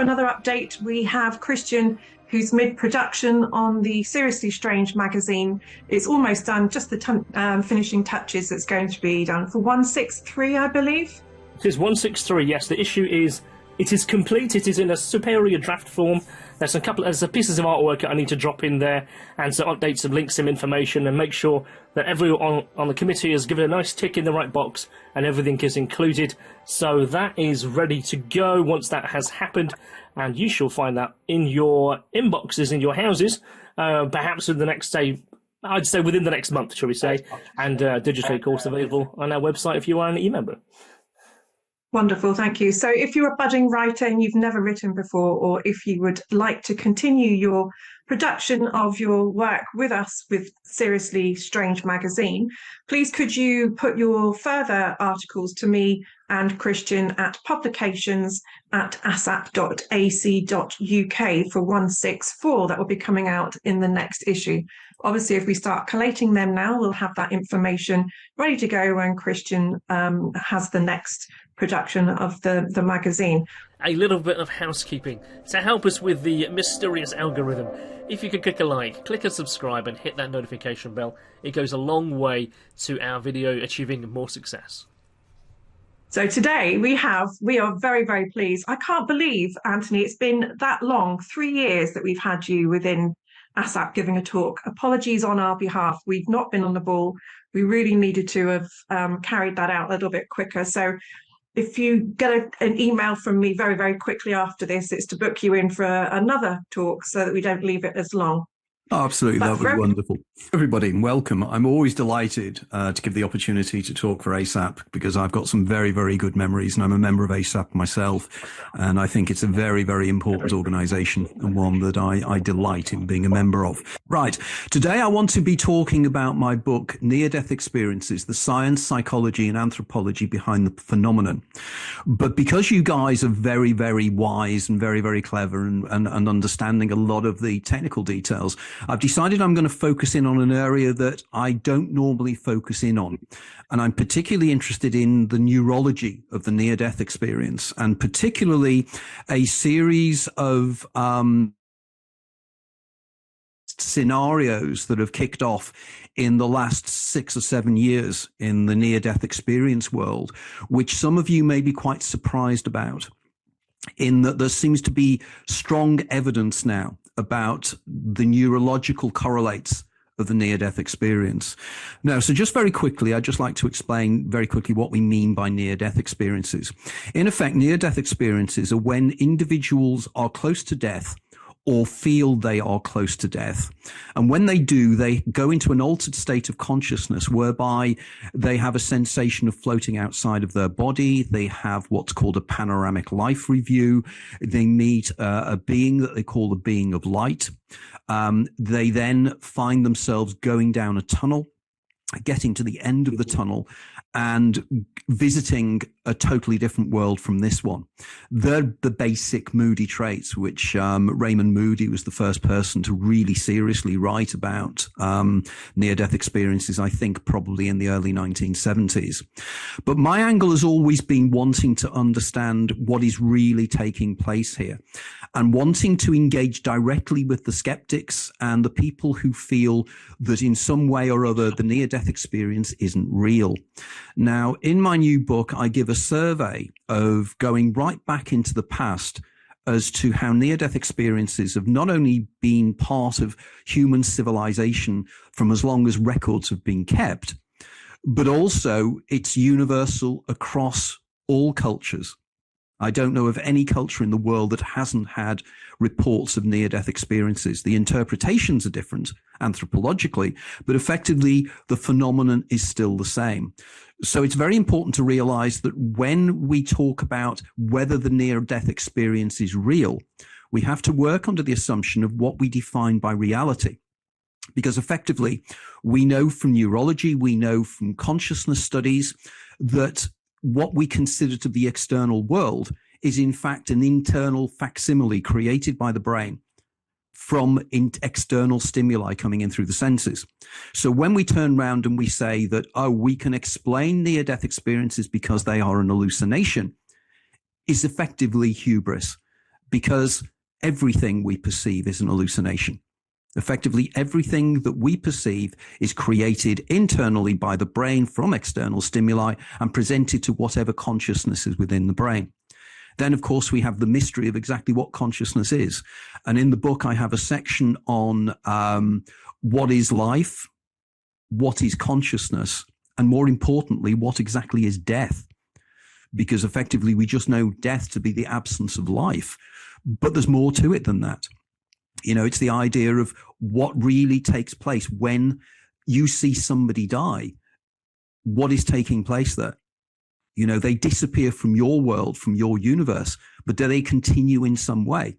another update. We have Christian, who's mid-production on the Seriously Strange magazine. It's almost done, just the finishing touches that's going to be done for 163, I believe. It is 163, yes. The issue is, it is complete. It is in a superior draft form. There's some pieces of artwork that I need to drop in there, and some updates, some links, some information, and make sure that everyone on the committee has given a nice tick in the right box and everything is included. So that is ready to go once that has happened, and you shall find that in your inboxes, in your houses, perhaps in the next day. I'd say within the next month, shall we say, and digitally, of course, available on our website if you are an e-member. Wonderful, thank you. So if you're a budding writer and you've never written before, or if you would like to continue your production of your work with us with Seriously Strange magazine, please could you put your further articles to me and Christian at publications@assap.ac.uk for 164. That will be coming out in the next issue. Obviously, if we start collating them now, we'll have that information ready to go when Christian has the next production of the magazine. A little bit of housekeeping to help us with the mysterious algorithm. If you could click a like, click a subscribe, and hit that notification bell, it goes a long way to our video achieving more success. So today we are very, very pleased. I can't believe, Anthony, it's been that long, 3 years that we've had you within ASSAP giving a talk. Apologies on our behalf. We've not been on the ball. We really needed to have carried that out a little bit quicker. So if you get an email from me very, very quickly after this, it's to book you in for another talk so that we don't leave it as long. Oh, absolutely, that would be wonderful. Everybody, welcome. I'm always delighted to give the opportunity to talk for ASSAP because I've got some very, very good memories, and I'm a member of ASSAP myself, and I think it's a very, very important organisation and one that I delight in being a member of. Right, today I want to be talking about my book, Near-Death Experiences, the Science, Psychology and Anthropology Behind the Phenomenon. But because you guys are very, very wise and very, very clever and understanding a lot of the technical details, I've decided I'm going to focus in on an area that I don't normally focus in on. And I'm particularly interested in the neurology of the near-death experience, and particularly a series of scenarios that have kicked off in the last 6 or 7 years in the near-death experience world, which some of you may be quite surprised about, in that there seems to be strong evidence now about the neurological correlates of the near-death experience. Now, so just very quickly, I'd just like to explain very quickly what we mean by near-death experiences. In effect, near-death experiences are when individuals are close to death or feel they are close to death. And when they do, they go into an altered state of consciousness whereby they have a sensation of floating outside of their body. They have what's called a panoramic life review. They meet a being that they call the being of light. They then find themselves going down a tunnel, getting to the end of the tunnel and visiting a totally different world from this one. They're the basic Moody traits, which Raymond Moody was the first person to really seriously write about near-death experiences, I think probably in the early 1970s. But my angle has always been wanting to understand what is really taking place here and wanting to engage directly with the skeptics and the people who feel that in some way or other the near-death experience isn't real. Now, in my new book, I give a survey of going right back into the past as to how near-death experiences have not only been part of human civilization from as long as records have been kept, but also it's universal across all cultures. I don't know of any culture in the world that hasn't had reports of near-death experiences. The interpretations are different anthropologically, but effectively the phenomenon is still the same. So it's very important to realize that when we talk about whether the near-death experience is real, we have to work under the assumption of what we define by reality. Because effectively, we know from neurology, we know from consciousness studies that what we consider to be the external world is in fact an internal facsimile created by the brain from external stimuli coming in through the senses. So when we turn around and we say that, oh, we can explain near-death experiences because they are an hallucination, is effectively hubris. because everything we perceive is an hallucination. Effectively, everything that we perceive is created internally by the brain from external stimuli and presented to whatever consciousness is within the brain. Then, of course, we have the mystery of exactly what consciousness is. And in the book, I have a section on what is life, what is consciousness, and more importantly, what exactly is death. Because effectively, we just know death to be the absence of life. But there's more to it than that. It's the idea of what really takes place when you see somebody die. What is taking place there? They disappear from your world, from your universe, but do they continue in some way?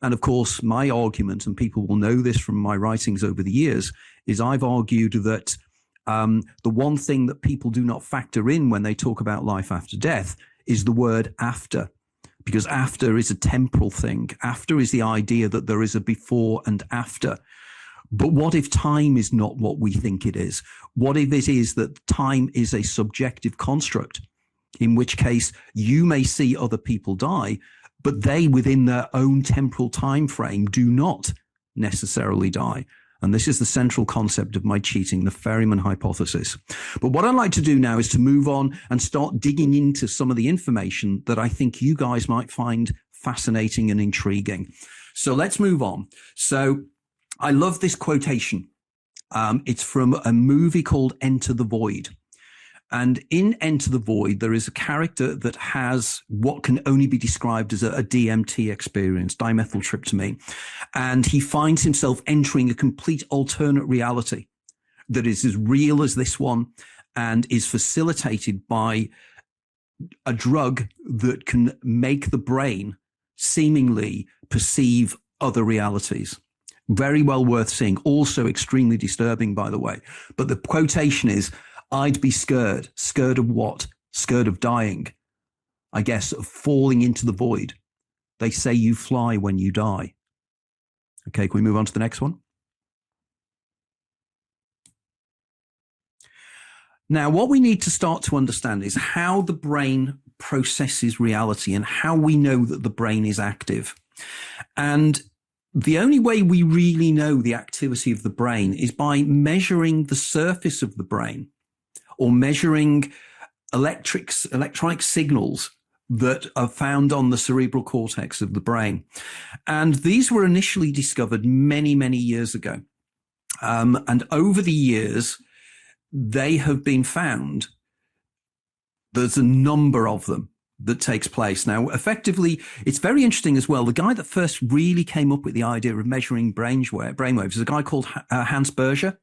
And of course, my argument, and people will know this from my writings over the years, is I've argued that the one thing that people do not factor in when they talk about life after death is the word after. Because after is a temporal thing. After is the idea that there is a before and after. But what if time is not what we think it is? What if it is that time is a subjective construct, in which case you may see other people die, but they within their own temporal time frame do not necessarily die. And this is the central concept of my cheating, the ferryman hypothesis. But what I'd like to do now is to move on and start digging into some of the information that I think you guys might find fascinating and intriguing. So let's move on. So I love this quotation. It's from a movie called Enter the Void. And in Enter the Void, there is a character that has what can only be described as a DMT experience, dimethyltryptamine. And he finds himself entering a complete alternate reality that is as real as this one and is facilitated by a drug that can make the brain seemingly perceive other realities. Very well worth seeing. Also extremely disturbing, by the way. But the quotation is, I'd be scared. Scared of what? Scared of dying. I guess of falling into the void. They say you fly when you die. Okay, can we move on to the next one? Now, what we need to start to understand is how the brain processes reality and how we know that the brain is active. And the only way we really know the activity of the brain is by measuring the surface of the brain, or measuring electronic signals that are found on the cerebral cortex of the brain. And these were initially discovered many, many years ago. And over the years, they have been found. There's a number of them that takes place. Now, effectively, it's very interesting as well. The guy that first really came up with the idea of measuring brainwaves is a guy called Hans Berger,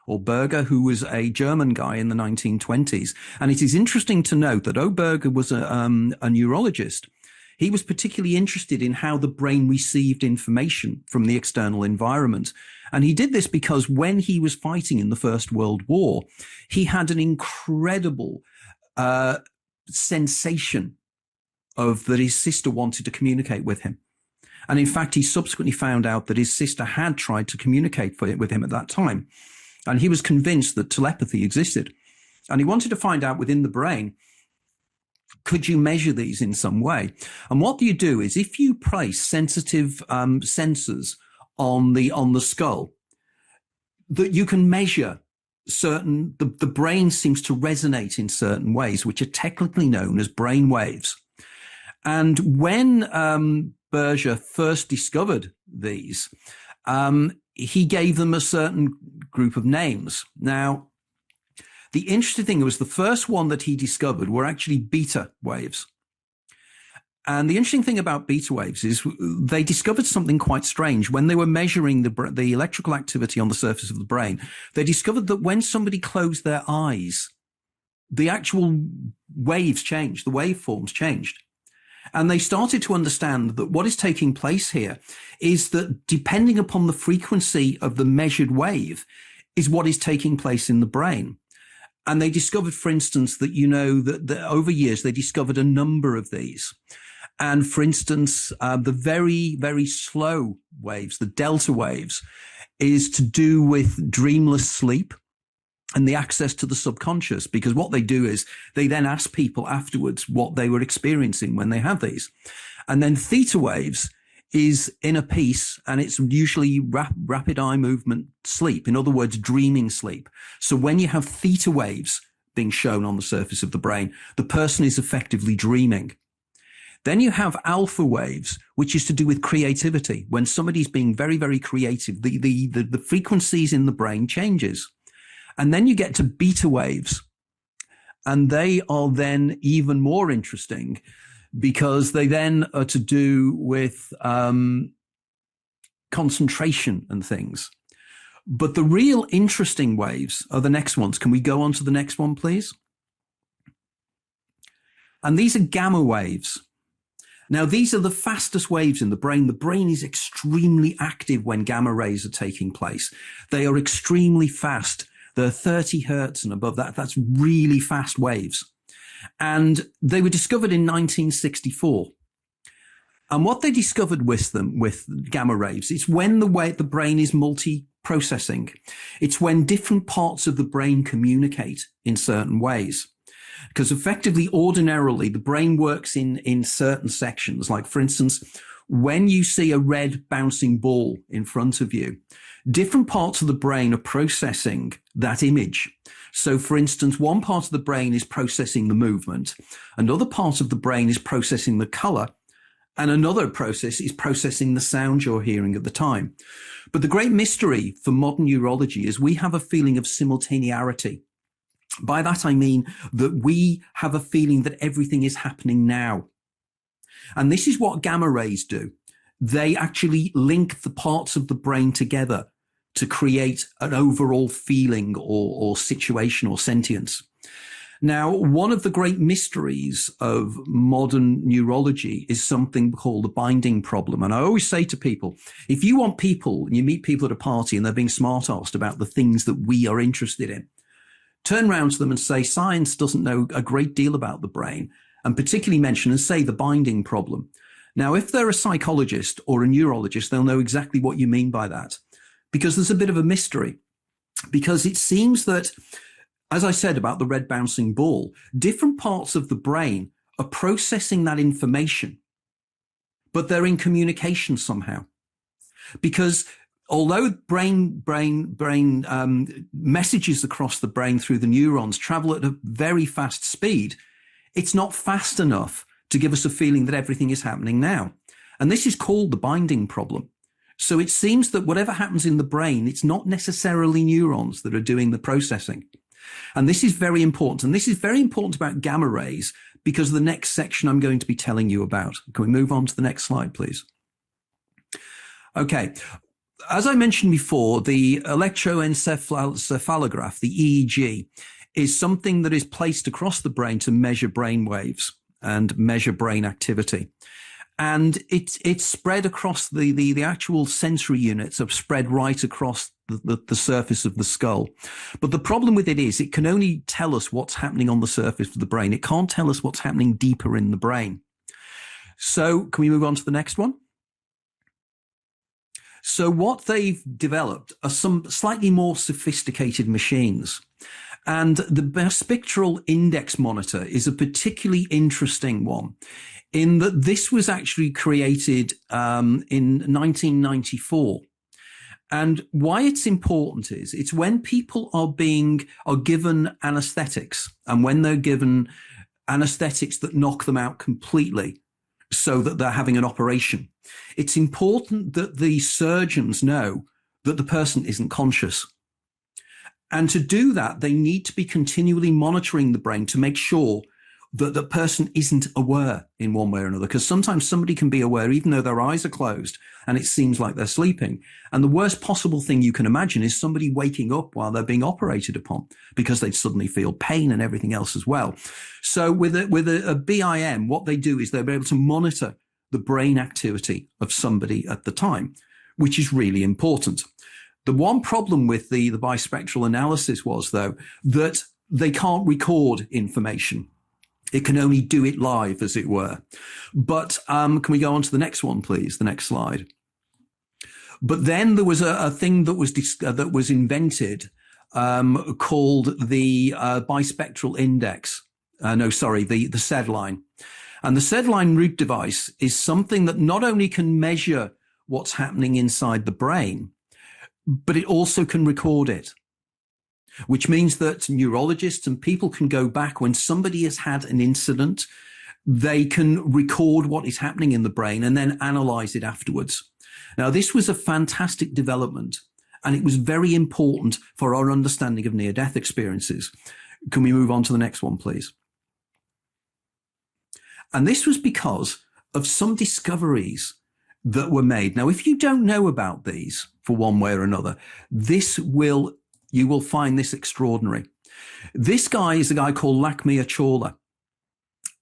who was a German guy in the 1920s. And it is interesting to note that Berger was a neurologist. He was particularly interested in how the brain received information from the external environment. And he did this because when he was fighting in the First World War, he had an incredible sensation of that his sister wanted to communicate with him. And in fact, he subsequently found out that his sister had tried to communicate with him at that time. And he was convinced that telepathy existed. And he wanted to find out within the brain, could you measure these in some way? And what you do is if you place sensitive sensors on the skull, that you can measure the brain seems to resonate in certain ways, which are technically known as brain waves. And when Berger first discovered these, he gave them a certain group of names. Now, the interesting thing was the first one that he discovered were actually beta waves. And the interesting thing about beta waves is they discovered something quite strange. When they were measuring the electrical activity on the surface of the brain, they discovered that when somebody closed their eyes, the actual waves changed, the waveforms changed. And they started to understand that what is taking place here is that depending upon the frequency of the measured wave is what is taking place in the brain. And they discovered, for instance, that, that over years, they discovered a number of these. And for instance, the very, very slow waves, the delta waves, is to do with dreamless sleep and the access to the subconscious, because what they do is they then ask people afterwards what they were experiencing when they had these. And then theta waves is inner peace, and it's usually rapid eye movement sleep. In other words, dreaming sleep. So when you have theta waves being shown on the surface of the brain, the person is effectively dreaming. Then you have alpha waves, which is to do with creativity. When somebody's being very, very creative, the frequencies in the brain changes. And then you get to beta waves. And they are then even more interesting, because they then are to do with concentration and things. But the real interesting waves are the next ones. Can we go on to the next one, please? And these are gamma waves. Now, these are the fastest waves in the brain. The brain is extremely active when gamma rays are taking place. They are extremely fast. They're 30 hertz and above that. That's really fast waves. And they were discovered in 1964. And what they discovered with gamma rays, it's when the brain is multi-processing. It's when different parts of the brain communicate in certain ways. Because effectively, ordinarily, the brain works in certain sections. Like, for instance, when you see a red bouncing ball in front of you, different parts of the brain are processing that image. So, for instance, one part of the brain is processing the movement, another part of the brain is processing the color, and another process is processing the sound you're hearing at the time. But the great mystery for modern neurology is we have a feeling of simultaneity. By that, I mean that we have a feeling that everything is happening now. And this is what gamma rays do. They actually link the parts of the brain together to create an overall feeling or situation or sentience. Now, one of the great mysteries of modern neurology is something called the binding problem. And I always say to people, if you want people, and you meet people at a party and they're being smart-arsed about the things that we are interested in, turn around to them and say, science doesn't know a great deal about the brain, and particularly mention and say the binding problem. Now, if they're a psychologist or a neurologist, they'll know exactly what you mean by that, because there's a bit of a mystery. Because it seems that, as I said about the red bouncing ball, different parts of the brain are processing that information, but they're in communication somehow. Because although brain messages across the brain through the neurons travel at a very fast speed, it's not fast enough to give us a feeling that everything is happening now. And this is called the binding problem. So it seems that whatever happens in the brain, it's not necessarily neurons that are doing the processing. And this is very important. And this is very important about gamma rays, because of the next section I'm going to be telling you about. Can we move on to the next slide, please? Okay. As I mentioned before, the electroencephalograph, the EEG, is something that is placed across the brain to measure brain waves and measure brain activity. And it's spread across the actual sensory units are spread right across the surface of the skull. But the problem with it is it can only tell us what's happening on the surface of the brain. It can't tell us what's happening deeper in the brain. So can we move on to the next one? So what they've developed are some slightly more sophisticated machines. And the spectral index monitor is a particularly interesting one, in that this was actually created in 1994. And why it's important is it's when people are given anesthetics, and when they're given anesthetics that knock them out completely, so that they're having an operation. It's important that the surgeons know that the person isn't conscious. And to do that, they need to be continually monitoring the brain to make sure that the person isn't aware in one way or another. Because sometimes somebody can be aware even though their eyes are closed and it seems like they're sleeping. And the worst possible thing you can imagine is somebody waking up while they're being operated upon, because they'd suddenly feel pain and everything else as well. So with a BIM, what they do is they'll be able to monitor the brain activity of somebody at the time, which is really important. The one problem with the bispectral analysis was, though, that they can't record information. It can only do it live, as it were. But can we go on to the next one, please? The next slide. But then there was a thing that was invented called the bispectral index. The SED line. And the Sedline root device is something that not only can measure what's happening inside the brain, but it also can record it, which means that neurologists and people can go back when somebody has had an incident. They can record what is happening in the brain and then analyze it afterwards. Now, this was a fantastic development, and it was very important for our understanding of near-death experiences. Can we move on to the next one, please? And this was because of some discoveries that were made. Now, if you don't know about these for one way or another, you will find this extraordinary. This guy is a guy called Lakmia Chawla,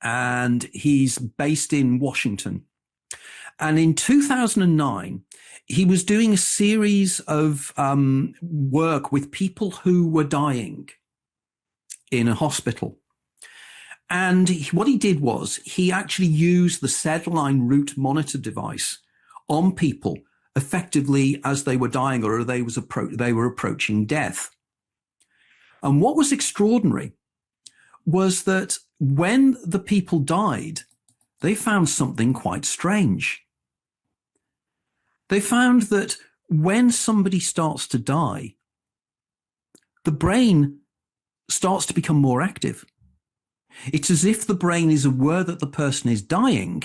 and he's based in Washington. And in 2009, he was doing a series of work with people who were dying in a hospital. And what he did was he actually used the Sedline root monitor device on people effectively as they were dying or they were approaching death. And what was extraordinary was that when the people died, they found something quite strange. They found that when somebody starts to die, the brain starts to become more active. It's as if the brain is aware that the person is dying,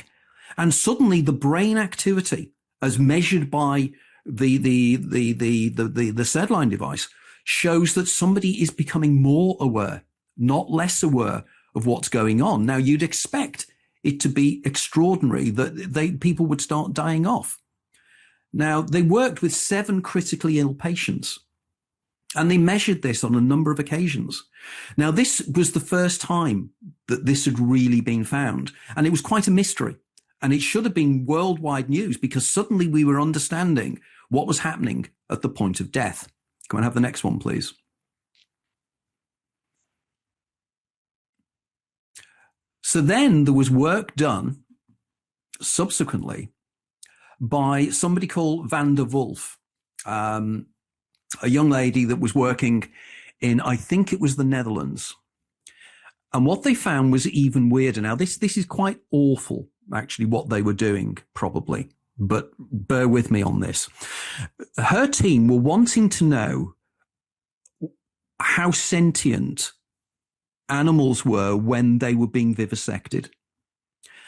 and suddenly the brain activity, as measured by the Sedline device, shows that somebody is becoming more aware, not less aware of what's going on. Now, you'd expect it to be extraordinary that people would start dying off. Now, they worked with 7 critically ill patients, and they measured this on a number of occasions. Now, this was the first time that this had really been found, and it was quite a mystery. And it should have been worldwide news because suddenly we were understanding what was happening at the point of death. Can I have the next one, please? So then there was work done subsequently by somebody called Van der Wolf, a young lady that was working in, I think it was the Netherlands. And what they found was even weirder. Now, this is quite awful, actually, what they were doing, probably, but bear with me on this. Her team were wanting to know how sentient animals were when they were being vivisected.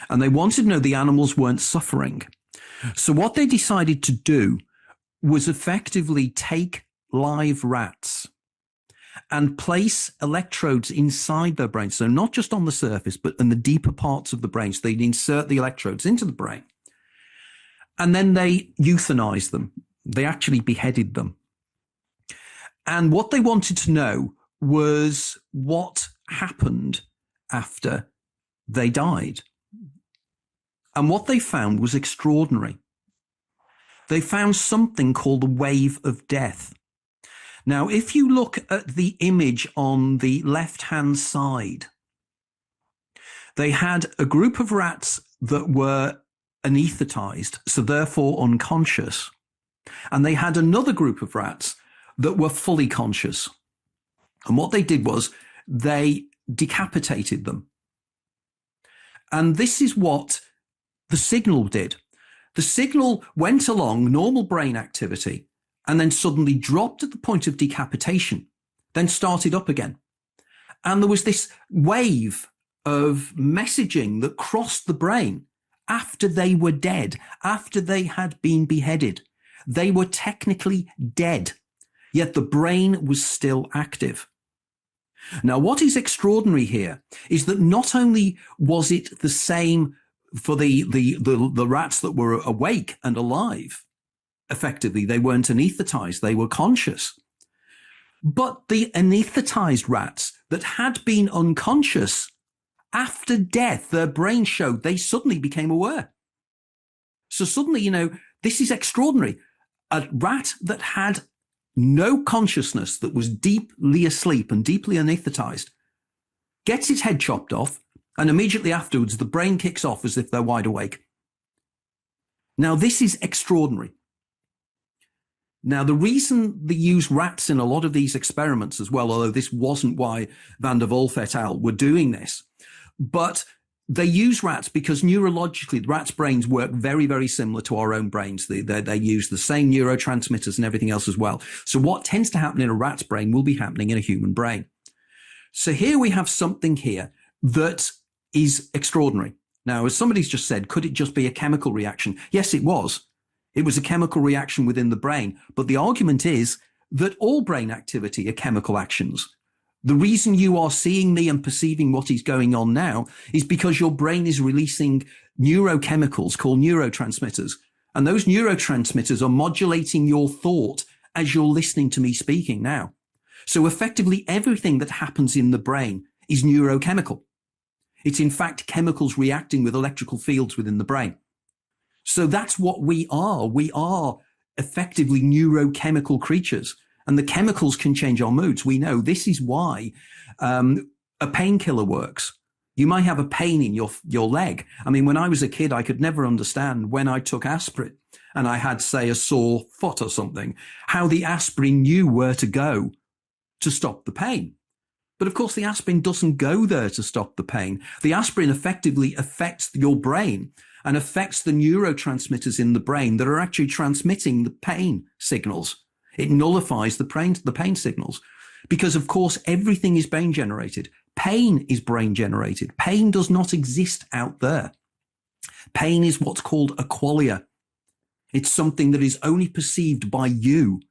And they wanted to know the animals weren't suffering. So what they decided to do was effectively take live rats and place electrodes inside their brain. So not just on the surface, but in the deeper parts of the brain. So they'd insert the electrodes into the brain. And then they euthanized them. They actually beheaded them. And what they wanted to know was what happened after they died. And what they found was extraordinary. They found something called the wave of death. Now, if you look at the image on the left-hand side, they had a group of rats that were anesthetized, so therefore unconscious. And they had another group of rats that were fully conscious. And what they did was they decapitated them. And this is what the signal did. The signal went along normal brain activity and then suddenly dropped at the point of decapitation, then started up again. And there was this wave of messaging that crossed the brain after they were dead, after they had been beheaded. They were technically dead, yet the brain was still active. Now, what is extraordinary here is that not only was it the same for the rats that were awake and alive, effectively, they weren't anesthetized, they were conscious. But the anesthetized rats that had been unconscious, after death, their brain showed they suddenly became aware. So suddenly, this is extraordinary. A rat that had no consciousness, that was deeply asleep and deeply anesthetized, gets its head chopped off, and immediately afterwards, the brain kicks off as if they're wide awake. Now, this is extraordinary. Now, the reason they use rats in a lot of these experiments as well, although this wasn't why Van der Wolf et al. Were doing this, but they use rats because neurologically, rats' brains work very, very similar to our own brains. They use the same neurotransmitters and everything else as well. So what tends to happen in a rat's brain will be happening in a human brain. So here we have something here that is extraordinary. Now, as somebody's just said, could it just be a chemical reaction? Yes, it was. It was a chemical reaction within the brain. But the argument is that all brain activity are chemical actions. The reason you are seeing me and perceiving what is going on now is because your brain is releasing neurochemicals called neurotransmitters. And those neurotransmitters are modulating your thought as you're listening to me speaking now. So effectively, everything that happens in the brain is neurochemical. It's in fact chemicals reacting with electrical fields within the brain. So that's what we are. We are effectively neurochemical creatures. And the chemicals can change our moods. We know this is why a painkiller works. You might have a pain in your leg. I mean, when I was a kid, I could never understand when I took aspirin and I had, say, a sore foot or something, how the aspirin knew where to go to stop the pain. But of course, the aspirin doesn't go there to stop the pain. The aspirin effectively affects your brain and affects the neurotransmitters in the brain that are actually transmitting the pain signals. It nullifies the pain signals because, of course, everything is brain generated. Pain is brain generated. Pain does not exist out there. Pain is what's called a qualia. It's something that is only perceived by you.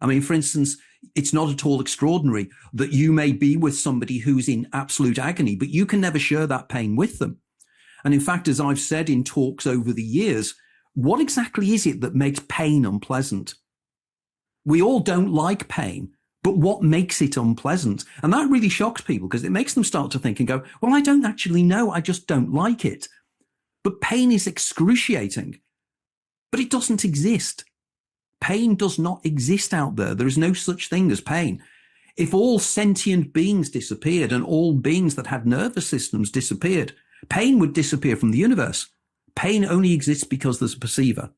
I mean, for instance, it's not at all extraordinary that you may be with somebody who's in absolute agony, but you can never share that pain with them. And in fact, as I've said in talks over the years, what exactly is it that makes pain unpleasant? We all don't like pain, but what makes it unpleasant? And that really shocks people because it makes them start to think and go, well, I don't actually know. I just don't like it. But pain is excruciating, but it doesn't exist. Pain does not exist out there. There is no such thing as pain. If all sentient beings disappeared and all beings that had nervous systems disappeared, pain would disappear from the universe. Pain only exists because there's a perceiver.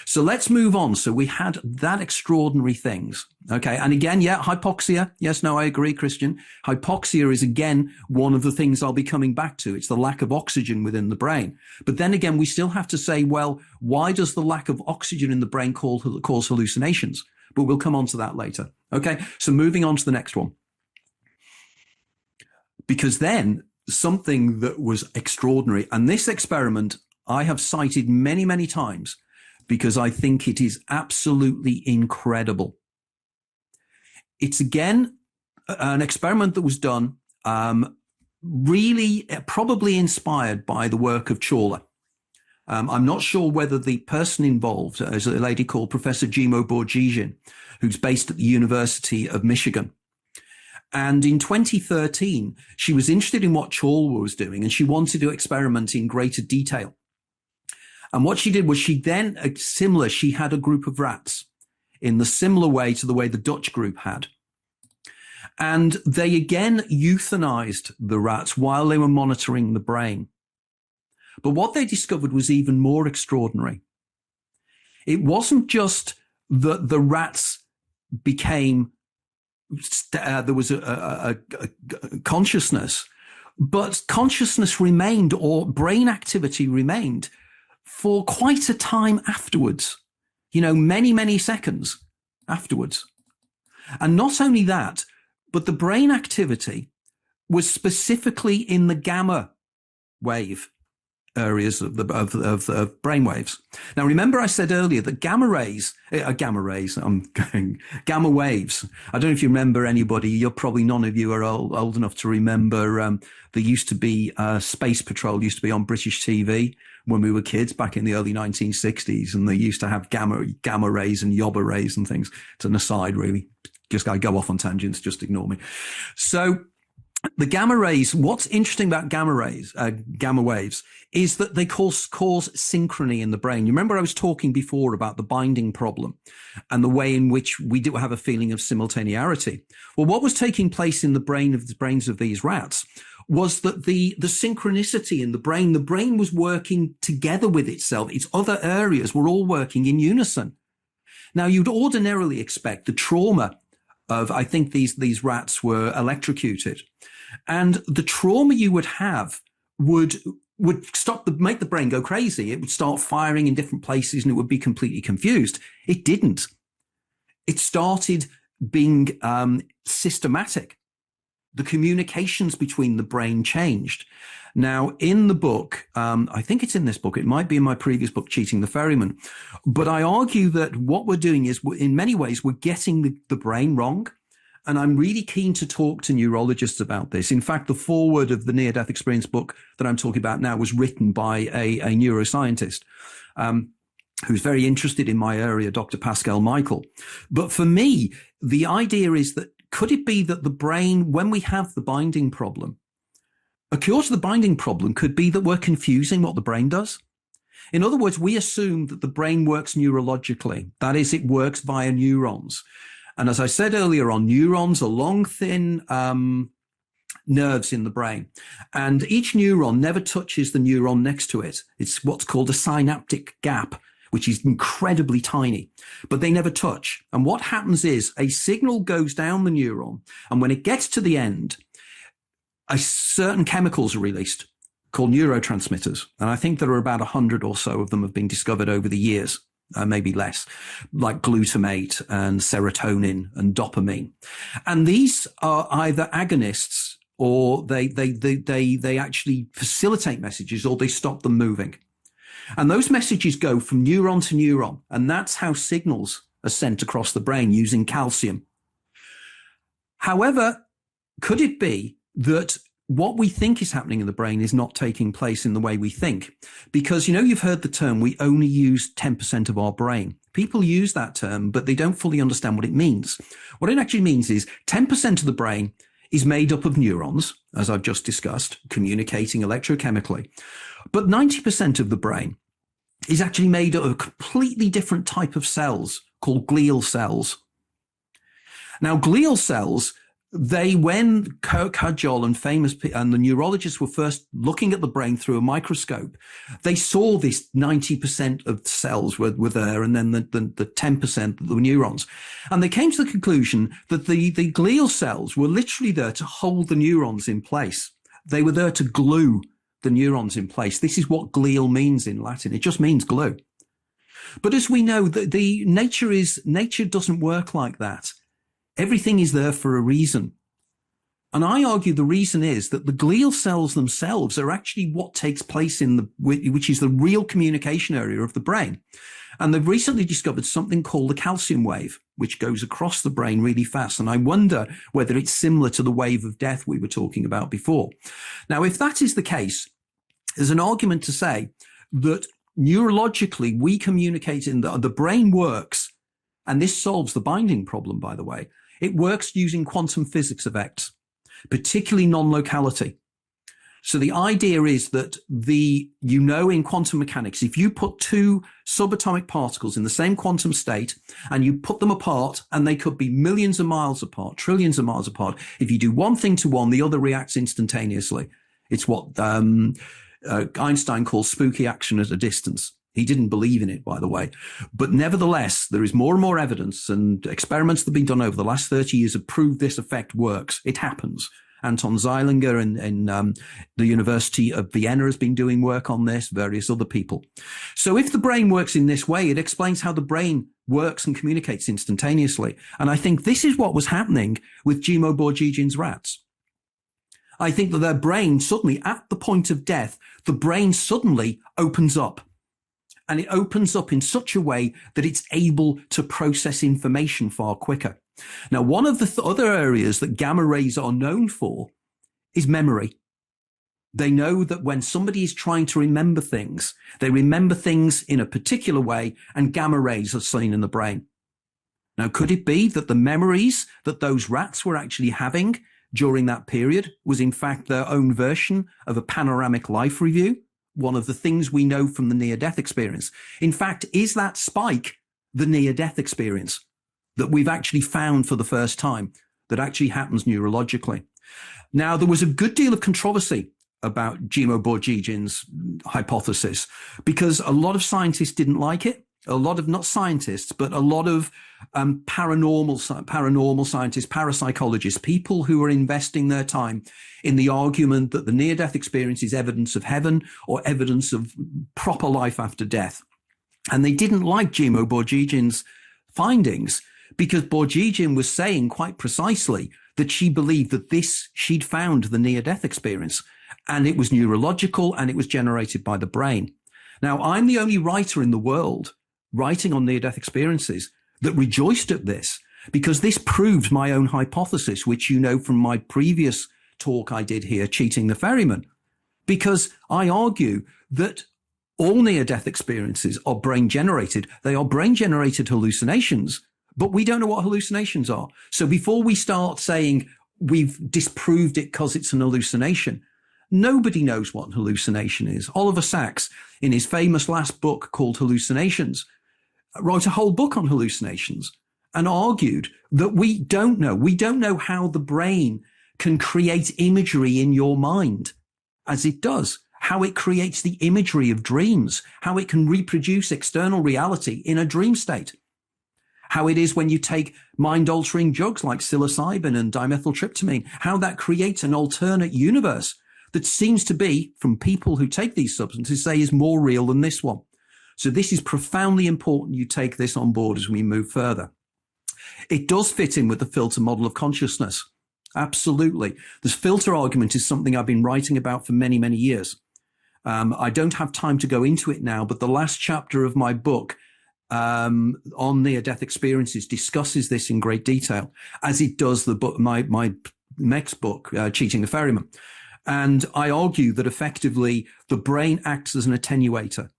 So let's move on. So we had that extraordinary things. Okay. And again, yeah, hypoxia. Yes, no, I agree, Christian. Hypoxia is again one of the things I'll be coming back to. It's the lack of oxygen within the brain. But then again, we still have to say, well, why does the lack of oxygen in the brain cause hallucinations? But we'll come on to that later. Okay. So moving on to the next one. Because then something that was extraordinary, and this experiment I have cited many, many times, because I think it is absolutely incredible. It's again an experiment that was done really probably inspired by the work of Chawla. I'm not sure whether the person involved is a lady called Professor Jimo Borgesian, who's based at the University of Michigan. And in 2013, she was interested in what Chawla was doing, and she wanted to experiment in greater detail. And what she did was she had a group of rats in the similar way to the way the Dutch group had. And they again euthanized the rats while they were monitoring the brain. But what they discovered was even more extraordinary. It wasn't just that the rats became, there was a consciousness, but consciousness remained, or brain activity remained, for quite a time afterwards, many, many seconds afterwards. And not only that, but the brain activity was specifically in the gamma wave areas of brain waves. Now, remember I said earlier that gamma waves, I don't know if you remember anybody, probably none of you are old enough to remember, there used to be Space Patrol used to be on British TV when we were kids back in the early 1960s, and they used to have gamma rays and yobba rays and things. It's an aside, really. Just I go off on tangents, just ignore me. So the gamma rays, what's interesting about gamma waves, is that they cause synchrony in the brain. You remember I was talking before about the binding problem and the way in which we do have a feeling of simultaneity. Well, what was taking place in the brains of these rats was that the synchronicity in the brain was working together with itself. Its other areas were all working in unison. Now, you'd ordinarily expect the trauma of, I think these rats were electrocuted. And the trauma you would have would make the brain go crazy. It would start firing in different places and it would be completely confused. It didn't. It started being systematic. The communications between the brain changed. Now, in the book, I think it's in this book, it might be in my previous book, Cheating the Ferryman, but I argue that what we're doing is, in many ways, we're getting the brain wrong. And I'm really keen to talk to neurologists about this. In fact, the foreword of the near-death experience book that I'm talking about now was written by a neuroscientist who's very interested in my area, Dr. Pascal Michael. But for me, the idea is that could it be that the brain, when we have the binding problem, a cure to the binding problem could be that we're confusing what the brain does? In other words, we assume that the brain works neurologically. That is, it works via neurons. And as I said earlier on, neurons are long, thin nerves in the brain. And each neuron never touches the neuron next to it. It's what's called a synaptic gap, which is incredibly tiny, but they never touch. And what happens is a signal goes down the neuron, and when it gets to the end, certain chemicals are released called neurotransmitters. And I think there are about 100 or so of them have been discovered over the years. Maybe less, like glutamate and serotonin and dopamine. And these are either agonists or they actually facilitate messages or they stop them moving. And those messages go from neuron to neuron. And that's how signals are sent across the brain using calcium. However, could it be that what we think is happening in the brain is not taking place in the way we think? Because, you've heard the term, we only use 10% of our brain. People use that term, but they don't fully understand what it means. What it actually means is 10% of the brain is made up of neurons, as I've just discussed, communicating electrochemically. But 90% of the brain is actually made up of a completely different type of cells called glial cells. Now, glial cells, when Kajol and the neurologists were first looking at the brain through a microscope, they saw this 90% of cells were there, and then the 10% the neurons. And they came to the conclusion that the glial cells were literally there to hold the neurons in place. They were there to glue the neurons in place. This is what glial means in Latin. It just means glue. But as we know, the nature doesn't work like that. Everything is there for a reason. And I argue the reason is that the glial cells themselves are actually what takes place which is the real communication area of the brain. And they've recently discovered something called the calcium wave, which goes across the brain really fast. And I wonder whether it's similar to the wave of death we were talking about before. Now, if that is the case, there's an argument to say that neurologically we communicate the brain works, and this solves the binding problem, by the way. It works using quantum physics effects, particularly non-locality. So the idea is that in quantum mechanics, if you put two subatomic particles in the same quantum state and you put them apart, and they could be millions of miles apart, trillions of miles apart, if you do one thing to one, the other reacts instantaneously. It's what Einstein calls spooky action at a distance. He didn't believe in it, by the way. But nevertheless, there is more and more evidence, and experiments that have been done over the last 30 years have proved this effect works. It happens. Anton Zeilinger in the University of Vienna has been doing work on this, various other people. So if the brain works in this way, it explains how the brain works and communicates instantaneously. And I think this is what was happening with Jimo Borgigin's rats. I think that their brain suddenly, at the point of death, the brain suddenly opens up. And it opens up in such a way that it's able to process information far quicker. Now, one of the other areas that gamma rays are known for is memory. They know that when somebody is trying to remember things, they remember things in a particular way, and gamma rays are seen in the brain. Now, could it be that the memories that those rats were actually having during that period was in fact their own version of a panoramic life review? One of the things we know from the near-death experience. In fact, is that spike the near-death experience that we've actually found for the first time that actually happens neurologically? Now, there was a good deal of controversy about Jimo Borgigin's hypothesis because a lot of scientists didn't like it. a lot of, not scientists, but a lot of paranormal scientists, parapsychologists, people who are investing their time in the argument that the near-death experience is evidence of heaven or evidence of proper life after death. And they didn't like Jimo Borgigin's findings because Borgigin was saying quite precisely that she believed that she'd found the near-death experience, and it was neurological and it was generated by the brain. Now, I'm the only writer in the world writing on near-death experiences that rejoiced at this, because this proves my own hypothesis, which you know from my previous talk I did here, Cheating the Ferryman, because I argue that all near-death experiences are brain-generated. They are brain-generated hallucinations, but we don't know what hallucinations are. So before we start saying we've disproved it because it's an hallucination, nobody knows what an hallucination is. Oliver Sacks, in his famous last book called Hallucinations, wrote a whole book on hallucinations and argued that we don't know. We don't know how the brain can create imagery in your mind as it does, how it creates the imagery of dreams, how it can reproduce external reality in a dream state, how it is when you take mind-altering drugs like psilocybin and dimethyltryptamine, how that creates an alternate universe that seems to be, from people who take these substances, say is more real than this one. So this is profoundly important you take this on board as we move further. It does fit in with the filter model of consciousness. Absolutely. This filter argument is something I've been writing about for many, many years. I don't have time to go into it now, but the last chapter of my book on near-death experiences discusses this in great detail, as it does the book, my next book, Cheating the Ferryman. And I argue that effectively the brain acts as an attenuator.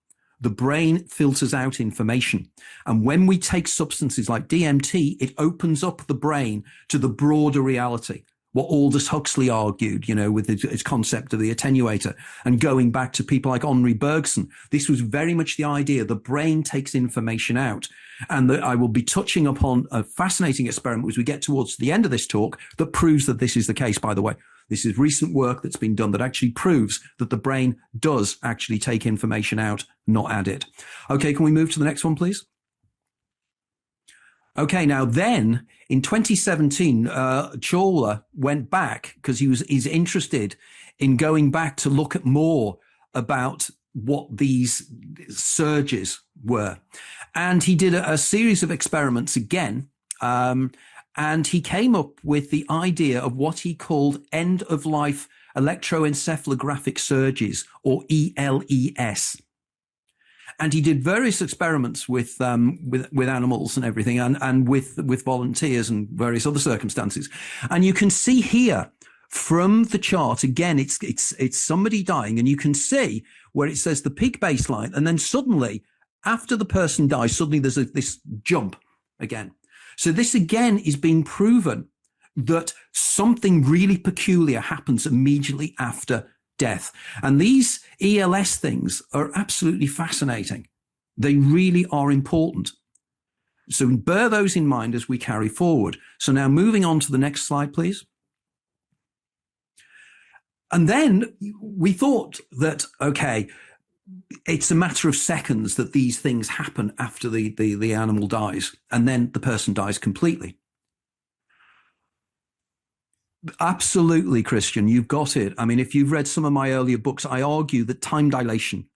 The brain filters out information. And when we take substances like DMT, it opens up the brain to the broader reality. What Aldous Huxley argued, with his concept of the attenuator. And going back to people like Henri Bergson, this was very much the idea. The brain takes information out. And I will be touching upon a fascinating experiment as we get towards the end of this talk that proves that this is the case, by the way. This is recent work that's been done that actually proves that the brain does actually take information out, not add it. Okay, can we move to the next one, please? Okay, now then in 2017, Chawla went back because he's interested in going back to look at more about what these surges were. And he did a series of experiments again. And he came up with the idea of what he called end-of-life electroencephalographic surges, or ELES. And he did various experiments with animals and everything, and with volunteers and various other circumstances. And you can see here from the chart again, it's somebody dying, and you can see where it says the peak baseline, and then suddenly, after the person dies, suddenly there's this jump again. So this again is being proven that something really peculiar happens immediately after death. And these ELS things are absolutely fascinating. They really are important. So bear those in mind as we carry forward. So now moving on to the next slide, please. And then we thought that, okay, it's a matter of seconds that these things happen after the animal dies, and then the person dies completely. Absolutely, Christian, you've got it. I mean, if you've read some of my earlier books, I argue that time dilation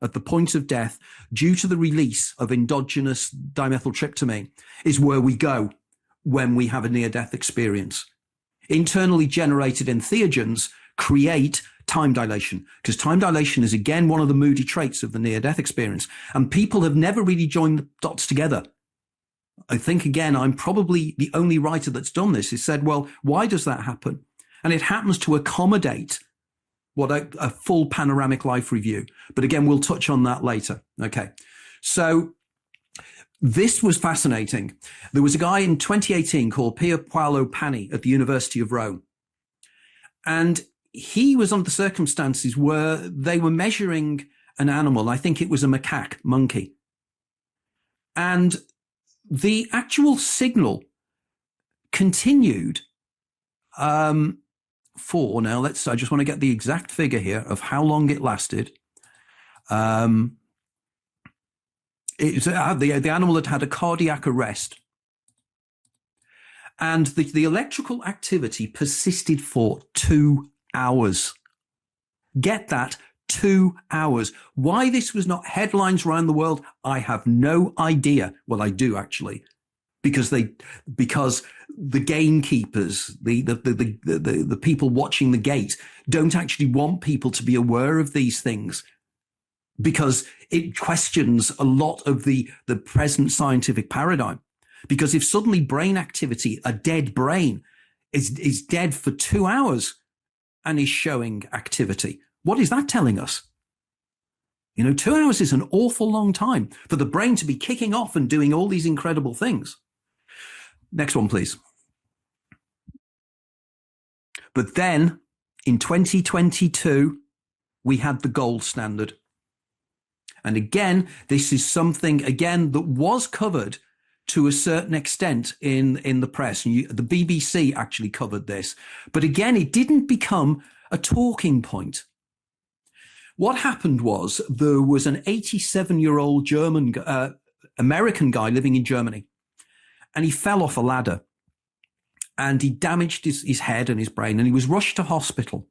at the point of death, due to the release of endogenous dimethyltryptamine, is where we go when we have a near-death experience. Internally generated entheogens create time dilation, because time dilation is again one of the moody traits of the near-death experience, and people have never really joined the dots together. I think again, I'm probably the only writer that's done this, is said, well, why does that happen? And it happens to accommodate what a full panoramic life review. But again, we'll touch on that later. Okay, so this was fascinating. There was a guy in 2018 called Pier Paolo Pani at the University of Rome, and he was under circumstances where they were measuring an animal. I think it was a macaque, monkey. And the actual signal continued for, now I just want to get the exact figure here of how long it lasted. the animal had had a cardiac arrest. And the electrical activity persisted for 2 hours. Get that, 2 hours. Why this was not headlines around the world, I have no idea. Well, I do actually, because the gamekeepers, the people watching the gate, don't actually want people to be aware of these things, because it questions a lot of the present scientific paradigm. Because if suddenly brain activity, a dead brain, is dead for 2 hours and is showing activity, what is that telling us? 2 hours is an awful long time for the brain to be kicking off and doing all these incredible things. Next one, please. But then in 2022, we had the gold standard. And again, this is something, again, that was covered to a certain extent in the press. And the BBC actually covered this. But again, it didn't become a talking point. What happened was there was an 87-year-old American guy living in Germany, and he fell off a ladder and he damaged his head and his brain, and he was rushed to hospital.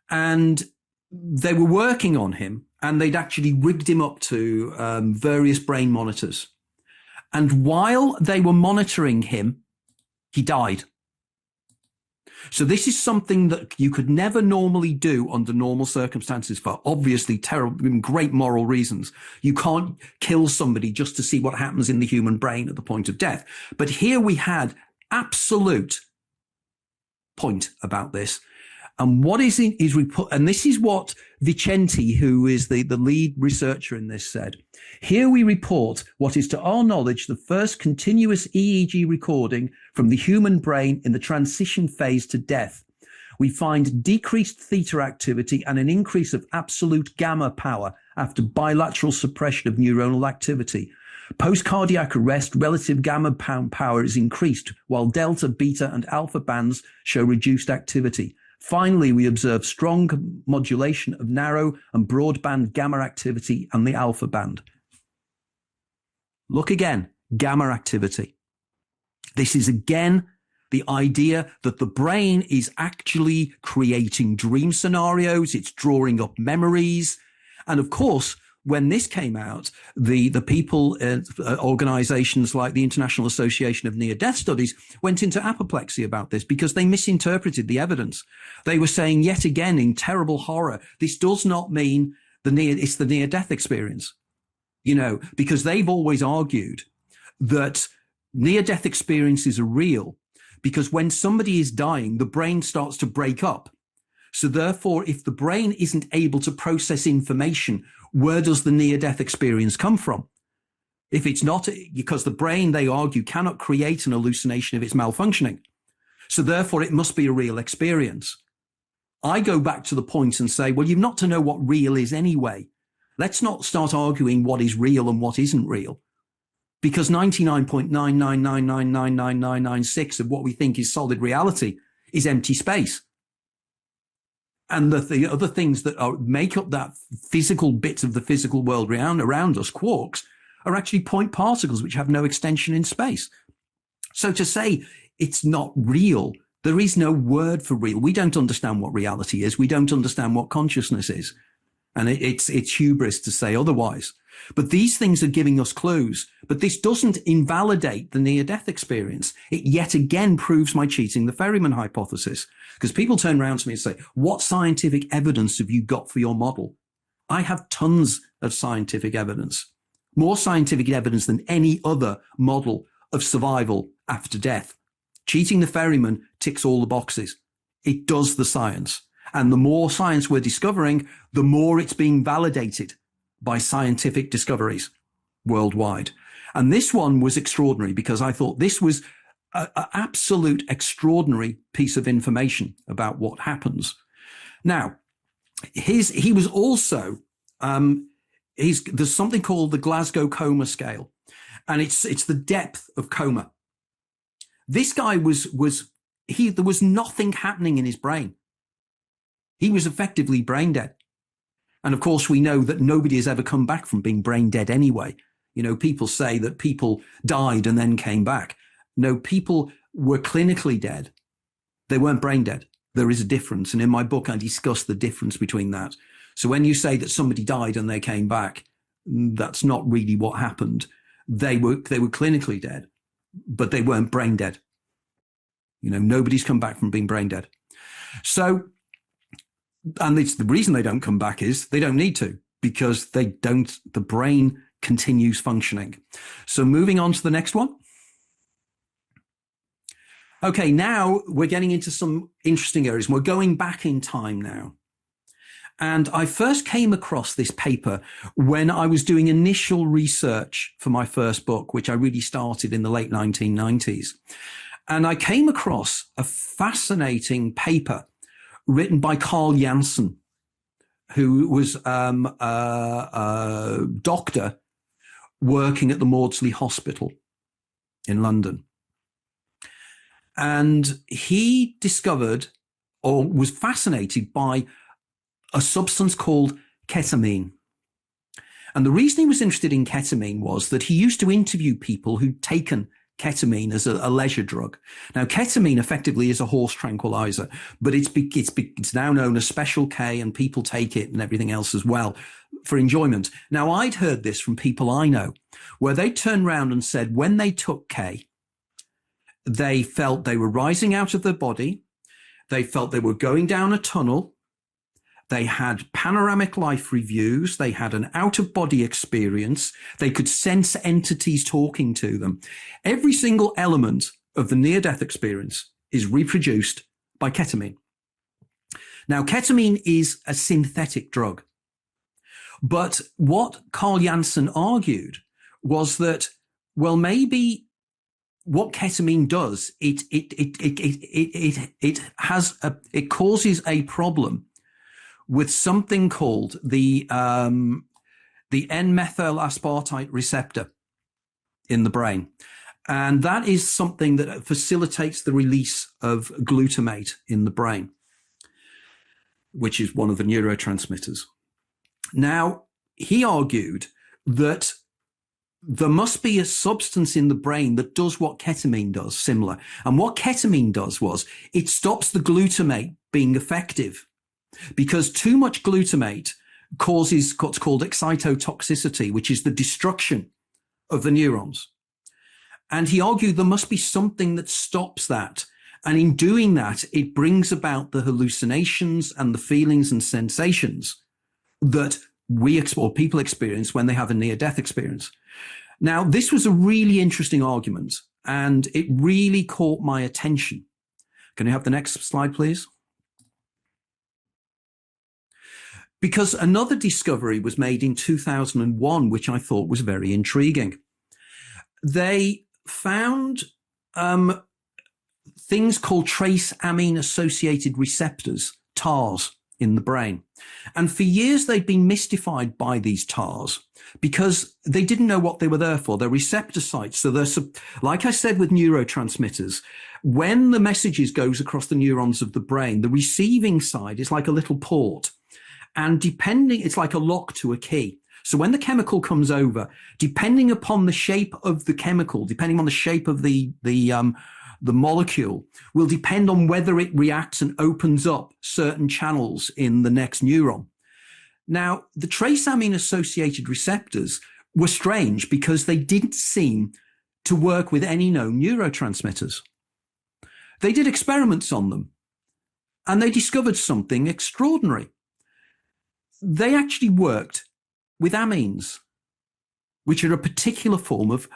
And they were working on him, and they'd actually rigged him up to various brain monitors. And while they were monitoring him, he died. So this is something that you could never normally do under normal circumstances for obviously terrible, great moral reasons. You can't kill somebody just to see what happens in the human brain at the point of death. But here we had absolute point about this. And what is in his report, and this is what Vicenti, who is the lead researcher in this, said. Here we report what is to our knowledge the first continuous EEG recording from the human brain in the transition phase to death. We find decreased theta activity and an increase of absolute gamma power after bilateral suppression of neuronal activity. Post-cardiac arrest, relative gamma power is increased, while delta, beta, and alpha bands show reduced activity. Finally, we observe strong modulation of narrow and broadband gamma activity and the alpha band. Look again, gamma activity. This is again the idea that the brain is actually creating dream scenarios. It's drawing up memories. And of course, when this came out, the people, organizations like the International Association of Near-Death Studies went into apoplexy about this because they misinterpreted the evidence. They were saying yet again in terrible horror, this does not mean it's the near-death experience, because they've always argued that near-death experiences are real because when somebody is dying, the brain starts to break up. So therefore, if the brain isn't able to process information, where does the near-death experience come from? If it's not, because the brain, they argue, cannot create an hallucination if it's malfunctioning. So therefore, it must be a real experience. I go back to the point and say, well, you've not to know what real is anyway. Let's not start arguing what is real and what isn't real. Because 99.999999996 of what we think is solid reality is empty space. And the other things that make up that physical bits of the physical world around us, quarks, are actually point particles which have no extension in space. So to say it's not real, there is no word for real. We don't understand what reality is. We don't understand what consciousness is. And it's hubris to say otherwise. But these things are giving us clues. But this doesn't invalidate the near-death experience. It yet again proves my cheating the ferryman hypothesis. Because people turn around to me and say, what scientific evidence have you got for your model? I have tons of scientific evidence. More scientific evidence than any other model of survival after death. Cheating the ferryman ticks all the boxes. It does the science. And the more science we're discovering, the more it's being validated by scientific discoveries worldwide. And this one was extraordinary because I thought this was an absolute extraordinary piece of information about what happens. Now, he was also, there's something called the Glasgow coma scale, and it's the depth of coma. This guy there was nothing happening in his brain. He was effectively brain dead. And of course, we know that nobody has ever come back from being brain dead anyway. You know, people say that people died and then came back. No, people were clinically dead. They weren't brain dead. There is a difference. And in my book, I discuss the difference between that. So when you say that somebody died and they came back, that's not really what happened. They were clinically dead, but they weren't brain dead. You know, nobody's come back from being brain dead. So, and it's the reason they don't come back is they don't need to, because the brain continues functioning. So moving on to the next one. Okay, now we're getting into some interesting areas. We're going back in time now. And I first came across this paper when I was doing initial research for my first book, which I really started in the late 1990s. And I came across a fascinating paper written by Carl Janssen, who was a doctor working at the Maudsley Hospital in London. And he discovered, or was fascinated by, a substance called ketamine. And the reason he was interested in ketamine was that he used to interview people who'd taken ketamine as a leisure drug. Now, ketamine effectively is a horse tranquilizer, but it's now known as Special K, and people take it and everything else as well for enjoyment. Now, I'd heard this from people I know, where they turned around and said when they took K, they felt they were rising out of their body, they felt they were going down a tunnel, they had panoramic life reviews, they had an out-of-body experience, they could sense entities talking to them. Every single element of the near-death experience is reproduced by ketamine. Now, ketamine is a synthetic drug. But what Carl Janssen argued was that, well, maybe what ketamine does, it causes a problem with something called the N-methyl aspartate receptor in the brain. And that is something that facilitates the release of glutamate in the brain, which is one of the neurotransmitters. Now, he argued that there must be a substance in the brain that does what ketamine does, similar. And what ketamine does was it stops the glutamate being effective, because too much glutamate causes what's called excitotoxicity, which is the destruction of the neurons. And he argued there must be something that stops that. And in doing that, it brings about the hallucinations and the feelings and sensations that people experience when they have a near-death experience. Now, this was a really interesting argument, and it really caught my attention. Can you have the next slide, please? Because another discovery was made in 2001, which I thought was very intriguing. They found things called trace amine-associated receptors, TARS, in the brain. And for years, they'd been mystified by these TARS because they didn't know what they were there for. They're receptor sites. So they're, like I said with neurotransmitters, when the messages goes across the neurons of the brain, the receiving side is like a little port. And it's like a lock to a key. So when the chemical comes over, depending upon the shape of the chemical, depending on the shape of the molecule, will depend on whether it reacts and opens up certain channels in the next neuron. Now, the trace amine-associated receptors were strange because they didn't seem to work with any known neurotransmitters. They did experiments on them, and they discovered something extraordinary. They actually worked with amines, which are a particular form of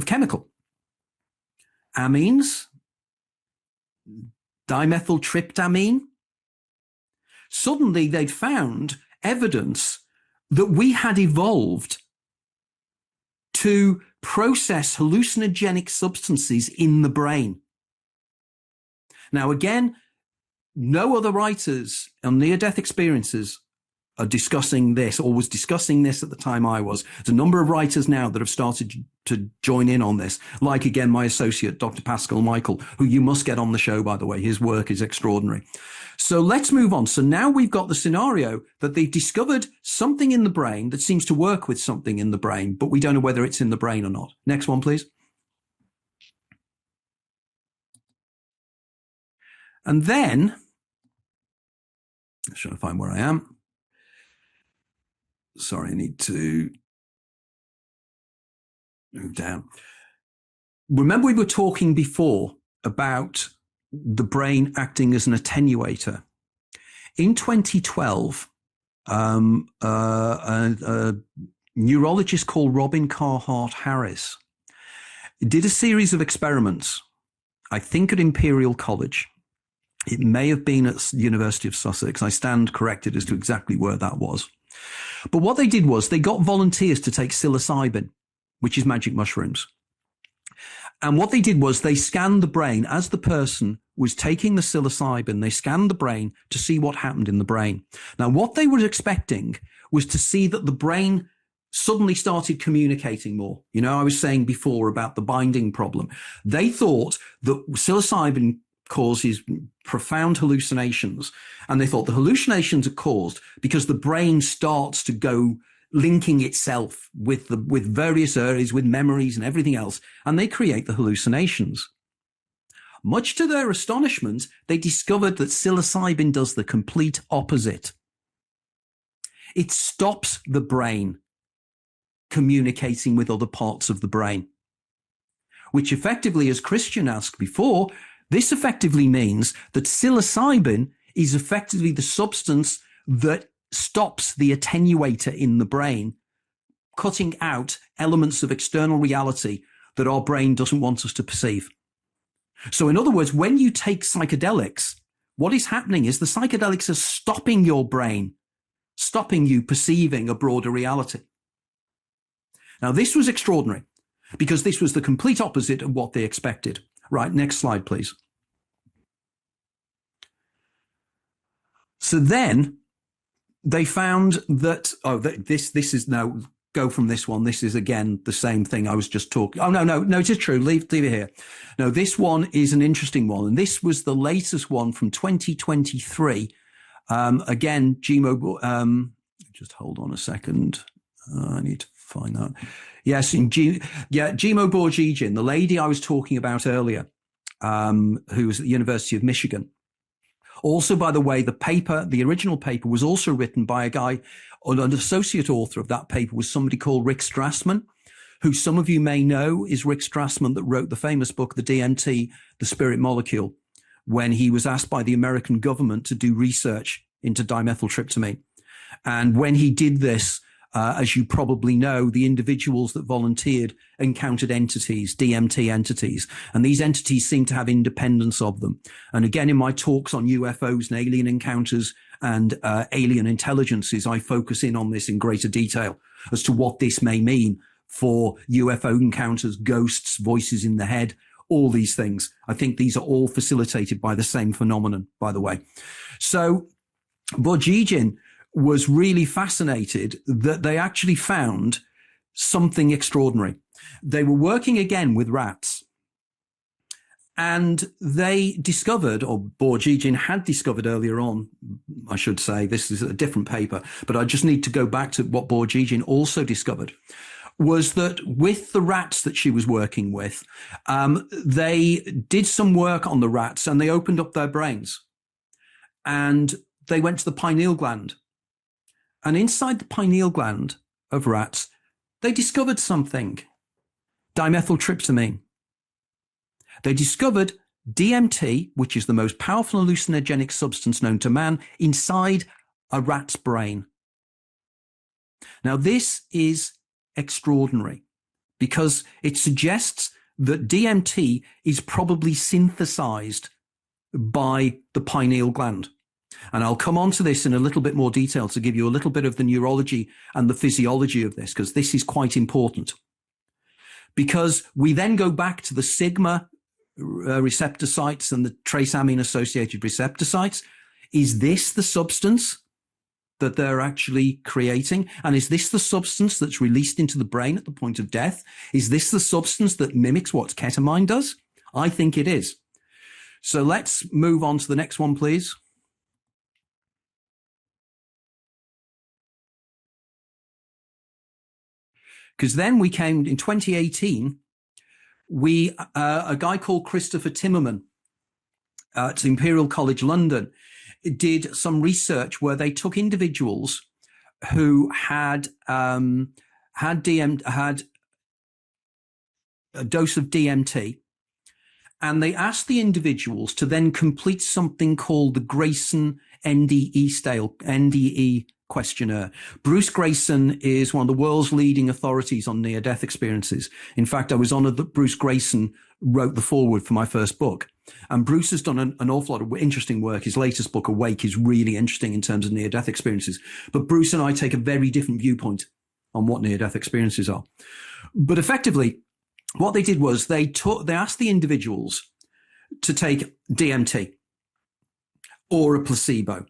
chemical. Amines, dimethyltryptamine. Suddenly they'd found evidence that we had evolved to process hallucinogenic substances in the brain. Now, again, no other writers on near-death experiences are discussing this, or was discussing this at the time I was. There's a number of writers now that have started to join in on this. Like, again, my associate, Dr. Pascal Michael, who you must get on the show, by the way. His work is extraordinary. So let's move on. So now we've got the scenario that they've discovered something in the brain that seems to work with something in the brain, but we don't know whether it's in the brain or not. Next one, please. And then, I'm trying to find where I am. Sorry, I need to move down. Remember, we were talking before about the brain acting as an attenuator. In 2012, a neurologist called Robin Carhart Harris did a series of experiments, I think at Imperial College. It may have been at the University of Sussex. I stand corrected as to exactly where that was. But what they did was they got volunteers to take psilocybin, which is magic mushrooms. And what they did was they scanned the brain as the person was taking the psilocybin. They scanned the brain to see what happened in the brain. Now, what they were expecting was to see that the brain suddenly started communicating more. You know, I was saying before about the binding problem. They thought that psilocybin causes profound hallucinations. And they thought the hallucinations are caused because the brain starts to go linking itself with various areas, with memories and everything else, and they create the hallucinations. Much to their astonishment, they discovered that psilocybin does the complete opposite. It stops the brain communicating with other parts of the brain, which effectively, as Christian asked before, this effectively means that psilocybin is effectively the substance that stops the attenuator in the brain, cutting out elements of external reality that our brain doesn't want us to perceive. So in other words, when you take psychedelics, what is happening is the psychedelics are stopping your brain, stopping you perceiving a broader reality. Now, this was extraordinary because this was the complete opposite of what they expected. Right, next slide, please. So then they found that, this is now, go from this one. This is again the same thing I was just talking. Oh, no, it is true. Leave it here. No, this one is an interesting one. And this was the latest one from 2023. Again, just hold on a second. I need to find that. Yes, Gimo Borgigin, the lady I was talking about earlier, who was at the University of Michigan. Also, by the way, the original paper was also written by a guy, an associate author of that paper was somebody called Rick Strassman, who some of you may know is Rick Strassman that wrote the famous book, The DMT, The Spirit Molecule, when he was asked by the American government to do research into dimethyltryptamine. And when he did this, as you probably know, the individuals that volunteered encountered entities, DMT entities, and these entities seem to have independence of them. And again, in my talks on UFOs and alien encounters and alien intelligences, I focus in on this in greater detail as to what this may mean for UFO encounters, ghosts, voices in the head, all these things. I think these are all facilitated by the same phenomenon, by the way. So Borgigin was really fascinated that they actually found something extraordinary. They were working again with rats, and they discovered, or Borgigin had discovered earlier on, I should say, this is a different paper, but I just need to go back to what Borgigin also discovered, was that with the rats that she was working with, they did some work on the rats and they opened up their brains and they went to the pineal gland. And inside the pineal gland of rats, they discovered something, dimethyltryptamine. They discovered DMT, which is the most powerful hallucinogenic substance known to man, inside a rat's brain. Now, this is extraordinary because it suggests that DMT is probably synthesized by the pineal gland. And I'll come on to this in a little bit more detail to give you a little bit of the neurology and the physiology of this, because this is quite important. Because we then go back to the sigma receptor sites and the trace amine associated receptor sites. Is this the substance that they're actually creating? And is this the substance that's released into the brain at the point of death? Is this the substance that mimics what ketamine does? I think it is. So let's move on to the next one, please. Because then we came in 2018, a guy called Christopher Timmerman at Imperial College London did some research where they took individuals who had a dose of DMT, and they asked the individuals to then complete something called the Grayson NDE questionnaire. Bruce Grayson is one of the world's leading authorities on near-death experiences. In fact, I was honored that Bruce Grayson wrote the foreword for my first book. And Bruce has done an awful lot of interesting work. His latest book, Awake, is really interesting in terms of near-death experiences. But Bruce and I take a very different viewpoint on what near-death experiences are. But effectively, what they did was they asked the individuals to take DMT or a placebo.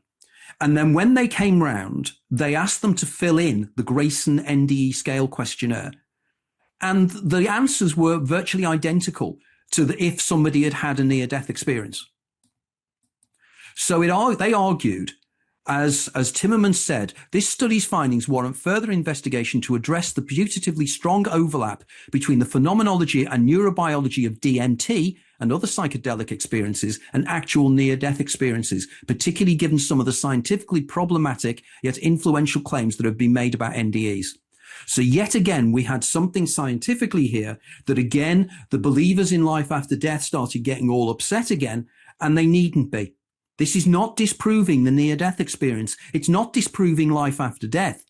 And then when they came round, they asked them to fill in the Grayson NDE scale questionnaire. And the answers were virtually identical to if somebody had had a near-death experience. So they argued, as Timmerman said, this study's findings warrant further investigation to address the putatively strong overlap between the phenomenology and neurobiology of DMT and other psychedelic experiences and actual near-death experiences, particularly given some of the scientifically problematic yet influential claims that have been made about NDEs. So yet again, we had something scientifically here that again, the believers in life after death started getting all upset again, and they needn't be. This is not disproving the near-death experience. It's not disproving life after death.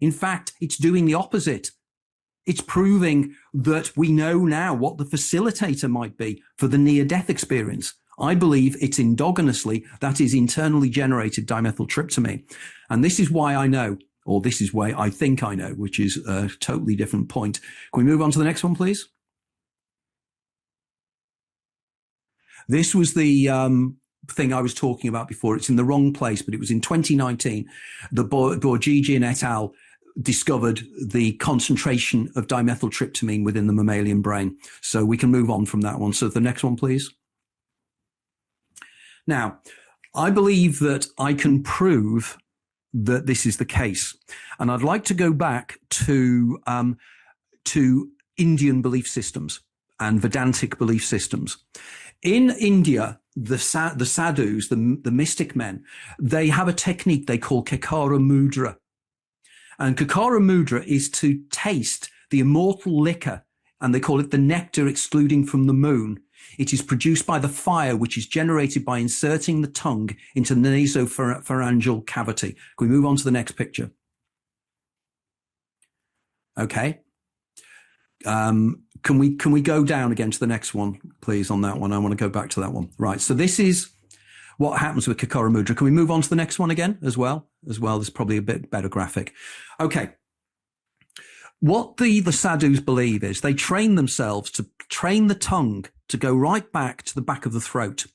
In fact, it's doing the opposite. It's proving that we know now what the facilitator might be for the near-death experience. I believe it's endogenously, that is internally generated dimethyltryptamine. And this is why I know, or this is why I think I know, which is a totally different point. Can we move on to the next one, please? This was the thing I was talking about before. It's in the wrong place, but it was in 2019. The Bourgigian et al. Discovered the concentration of dimethyltryptamine within the mammalian brain. So we can move on from that one. So the next one, please. Now, I believe that I can prove that this is the case. And I'd like to go back to Indian belief systems and Vedantic belief systems. In India, the sadhus, the mystic men, they have a technique they call Kakara Mudra. And Kakara Mudra is to taste the immortal liquor, and they call it the nectar excluding from the moon. It is produced by the fire, which is generated by inserting the tongue into the nasopharyngeal cavity. Can we move on to the next picture? Okay. Can we go down again to the next one, please, on that one? I want to go back to that one. Right. So this is what happens with Kakara Mudra. Can we move on to the next one again as well? There's probably a bit better graphic. Okay. What the sadhus believe is they train themselves to train the tongue to go right back to the back of the throat.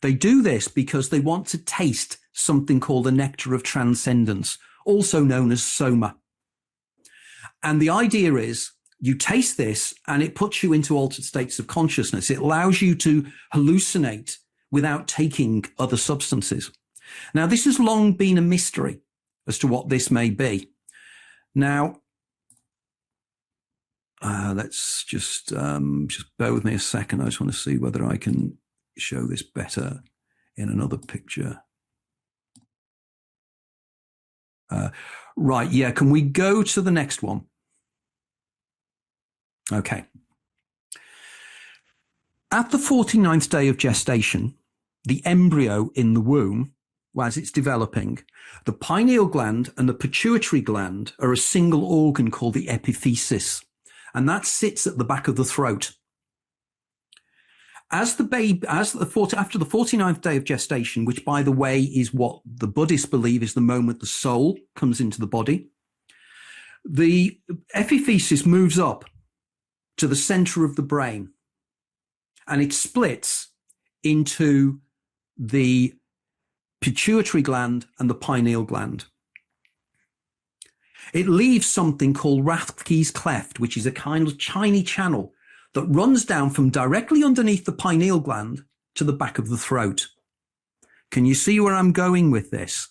They do this because they want to taste something called the nectar of transcendence, also known as Soma. And the idea is you taste this and it puts you into altered states of consciousness. It allows you to hallucinate without taking other substances. Now, this has long been a mystery as to what this may be. Now, let's just bear with me a second. I just want to see whether I can show this better in another picture. Right, yeah, can we go to the next one? Okay. At the 49th day of gestation, the embryo in the womb, as it's developing, the pineal gland and the pituitary gland are a single organ called the epiphysis, and that sits at the back of the throat. After the 49th day of gestation, which, by the way, is what the Buddhists believe is the moment the soul comes into the body, the epiphysis moves up to the center of the brain, and it splits into the pituitary gland, and the pineal gland. It leaves something called Rathke's cleft, which is a kind of tiny channel that runs down from directly underneath the pineal gland to the back of the throat. Can you see where I'm going with this?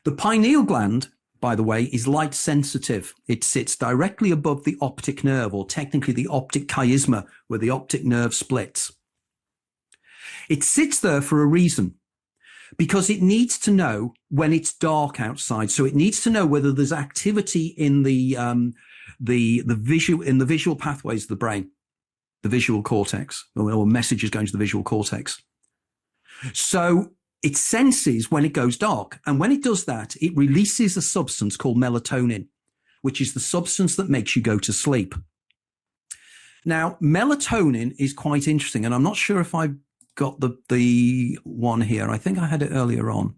The pineal gland, by the way, is light sensitive. It sits directly above the optic nerve, or technically the optic chiasma, where the optic nerve splits. It sits there for a reason, because it needs to know when it's dark outside. So it needs to know whether there's activity in the visual pathways of the brain, the visual cortex, or messages going to the visual cortex. So it senses when it goes dark. And when it does that, it releases a substance called melatonin, which is the substance that makes you go to sleep. Now, melatonin is quite interesting, and I'm not sure if I've got the one here. I think I had it earlier on.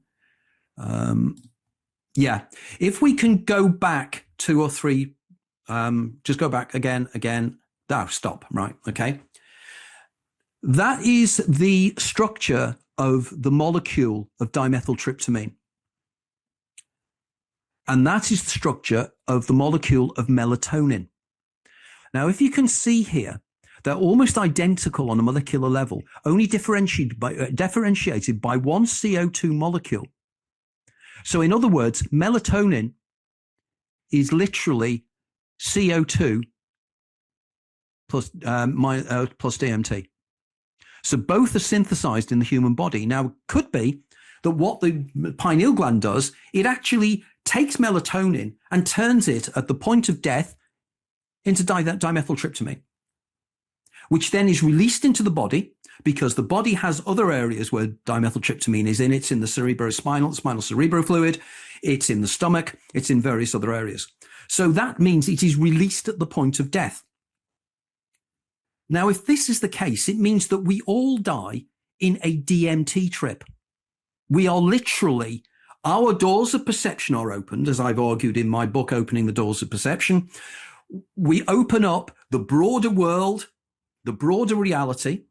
Yeah, if we can go back 2 or 3, just go back again. No, stop. Right. Okay. That is the structure of the molecule of dimethyltryptamine. And that is the structure of the molecule of melatonin. Now, if you can see here, they're almost identical on a molecular level, only differentiated by one CO2 molecule. So in other words, melatonin is literally CO2 plus DMT. So both are synthesized in the human body. Now, it could be that what the pineal gland does, it actually takes melatonin and turns it at the point of death into dimethyltryptamine, which then is released into the body, because the body has other areas where dimethyltryptamine is in. It's in the spinal cerebral fluid, it's in the stomach, it's in various other areas. So that means it is released at the point of death. Now, if this is the case, it means that we all die in a DMT trip. We are literally, our doors of perception are opened, as I've argued in my book, Opening the Doors of Perception. We open up the broader world, the broader reality,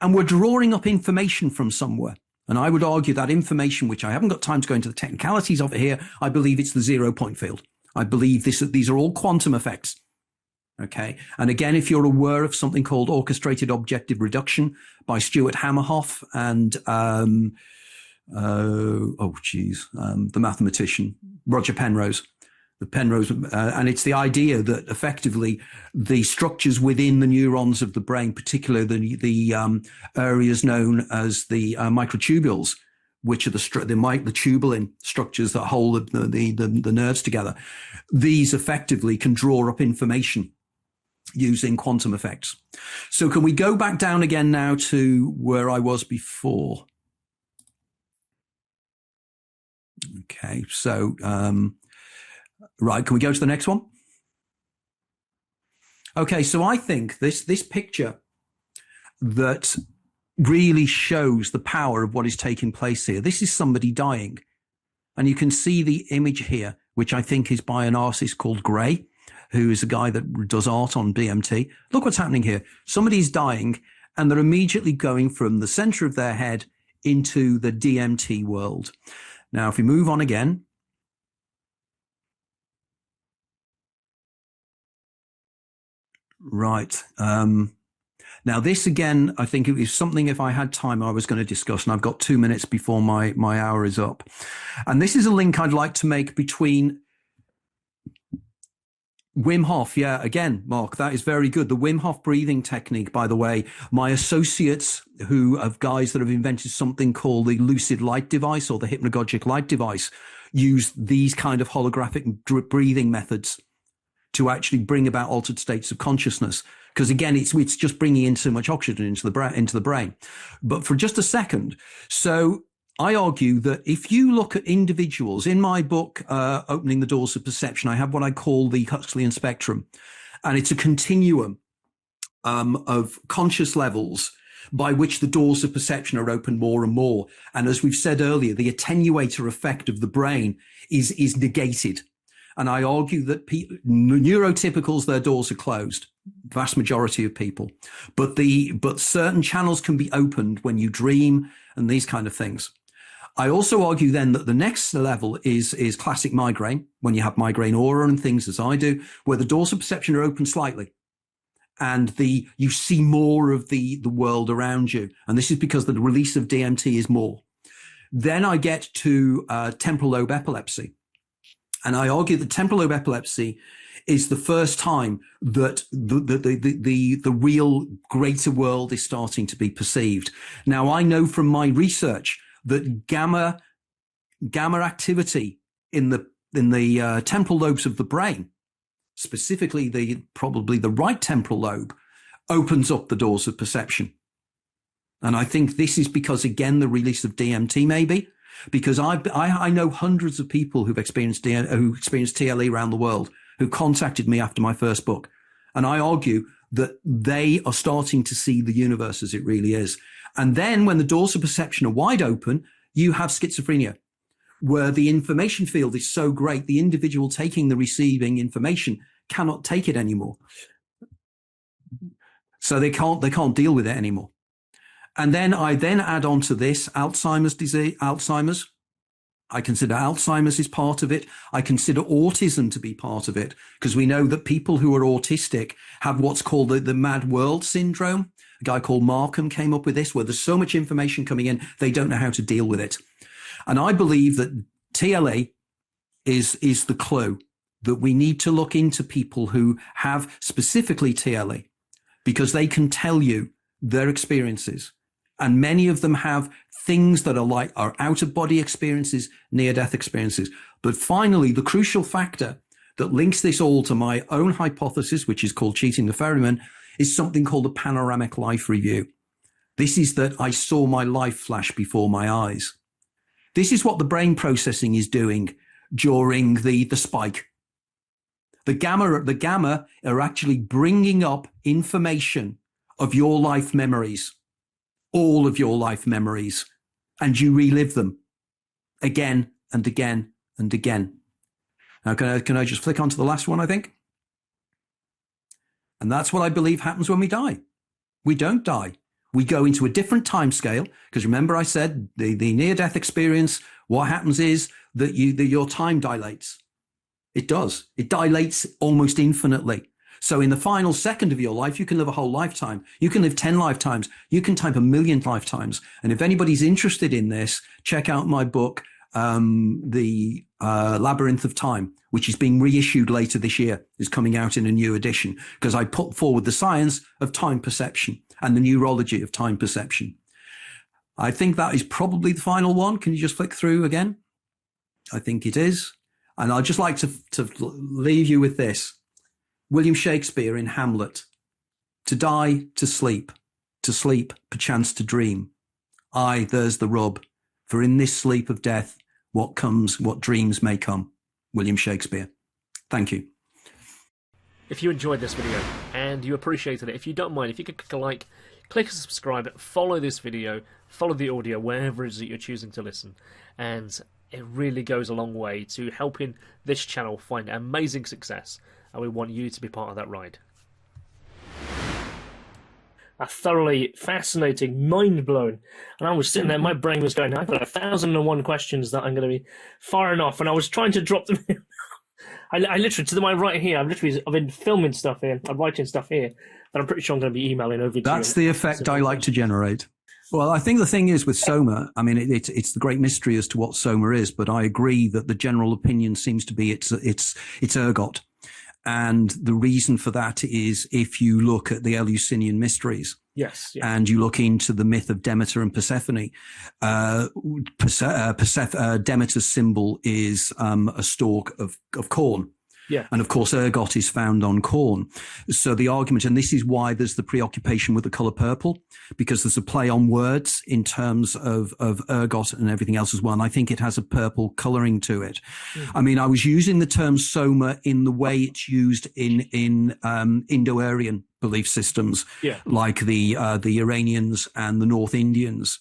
and we're drawing up information from somewhere. And I would argue that information, which I haven't got time to go into the technicalities of it here, I believe it's the 0 point field. I believe these are all quantum effects. Okay. And again, if you're aware of something called orchestrated objective reduction by Stuart Hamerhoff and, the mathematician, Roger Penrose, and it's the idea that effectively the structures within the neurons of the brain, particularly the areas known as the microtubules, which are the tubulin structures that hold the nerves together, these effectively can draw up information using quantum effects. So can we go back down again now to where I was before? Okay, so right, can we go to the next one? Okay, so I think this picture that really shows the power of what is taking place here. This is somebody dying, and you can see the image here, which I think is by an artist called Gray, who is a guy that does art on DMT. Look what's happening here. Somebody's dying, and they're immediately going from the center of their head into the DMT world. Now, if we move on again. Right. Now, this again, I think it is something, if I had time, I was going to discuss, and I've got 2 minutes before my hour is up. And this is a link I'd like to make between Wim Hof. Yeah, again, Mark, that is very good. The Wim Hof breathing technique, by the way, my associates guys that have invented something called the lucid light device or the hypnagogic light device, use these kind of holographic breathing methods to actually bring about altered states of consciousness. Because again, it's just bringing in so much oxygen into the brain. But for just a second, so I argue that if you look at individuals, in my book, Opening the Doors of Perception, I have what I call the Huxleyan spectrum. And it's a continuum of conscious levels by which the doors of perception are opened more and more. And as we've said earlier, the attenuator effect of the brain is negated. And I argue that neurotypicals, their doors are closed, vast majority of people. But certain channels can be opened when you dream and these kind of things. I also argue then that the next level is classic migraine, when you have migraine aura and things, as I do, where the doors of perception are open slightly, and you see more of the world around you. And this is because the release of DMT is more. Then I get to temporal lobe epilepsy. And I argue that temporal lobe epilepsy is the first time that the real greater world is starting to be perceived. Now, I know from my research that gamma activity in the temporal lobes of the brain, specifically probably the right temporal lobe, opens up the doors of perception. And I think this is because, again, the release of DMT, maybe, because I know hundreds of people who've experienced TLE around the world who contacted me after my first book. And I argue that they are starting to see the universe as it really is. And then when the doors of perception are wide open, you have schizophrenia, where the information field is so great, the individual taking the receiving information cannot take it anymore. So they can't deal with it anymore. And then I add on to this Alzheimer's disease, Alzheimer's. I consider Alzheimer's is part of it. I consider autism to be part of it, because we know that people who are autistic have what's called the mad world syndrome. A guy called Markham came up with this, where there's so much information coming in, they don't know how to deal with it. And I believe that TLE is the clue, that we need to look into people who have specifically TLE, because they can tell you their experiences. And many of them have things that are out of body experiences, near death experiences. But finally, the crucial factor that links this all to my own hypothesis, which is called cheating the ferryman, is something called a panoramic life review. This is that I saw my life flash before my eyes. This is what the brain processing is doing during the spike. The gamma are actually bringing up information of your life memories, all of your life memories, and you relive them again and again and again. Now, can I just flick on to the last one, I think? And that's what I believe happens when we die. We don't die. We go into a different time scale, because remember I said the near-death experience, what happens is that your time dilates. It does. It dilates almost infinitely. So in the final second of your life, you can live a whole lifetime. You can live 10 lifetimes. You can type 1,000,000 lifetimes. And if anybody's interested in this, check out my book, The Labyrinth of Time, which is being reissued later this year, is coming out in a new edition, because I put forward the science of time perception and the neurology of time perception. I think that is probably the final one. Can you just flick through again? I think it is. And I'd just like to leave you with this. William Shakespeare in Hamlet: to die, to sleep, perchance to dream. Aye, there's the rub. For in this sleep of death, what comes, what dreams may come. William Shakespeare. Thank you. If you enjoyed this video and you appreciated it, if you don't mind, if you could click a like, click a subscribe, follow this video, follow the audio wherever it is that you're choosing to listen. And it really goes a long way to helping this channel find amazing success. And we want you to be part of that ride. A thoroughly fascinating, mind-blowing. And I was sitting there, my brain was going, I've got 1,001 questions that I'm going to be firing off. And I was trying to drop them in. I literally, to my right here, I've been filming stuff here, I'm writing stuff here, but I'm pretty sure I'm going to be emailing over to you. That's the effect I like to generate. Well, I think the thing is with Soma, I mean, it's the great mystery as to what Soma is, but I agree that the general opinion seems to be it's Ergot. And the reason for that is if you look at the Eleusinian Mysteries, yes, and you look into the myth of Demeter and Persephone, Demeter's symbol is a stalk of corn. Yeah. And of course, ergot is found on corn. So the argument, and this is why there's the preoccupation with the color purple, because there's a play on words in terms of ergot and everything else as well. And I think it has a purple coloring to it. I mean, I was using the term Soma in the way it's used in Indo-Aryan belief systems, like the Iranians and the North Indians.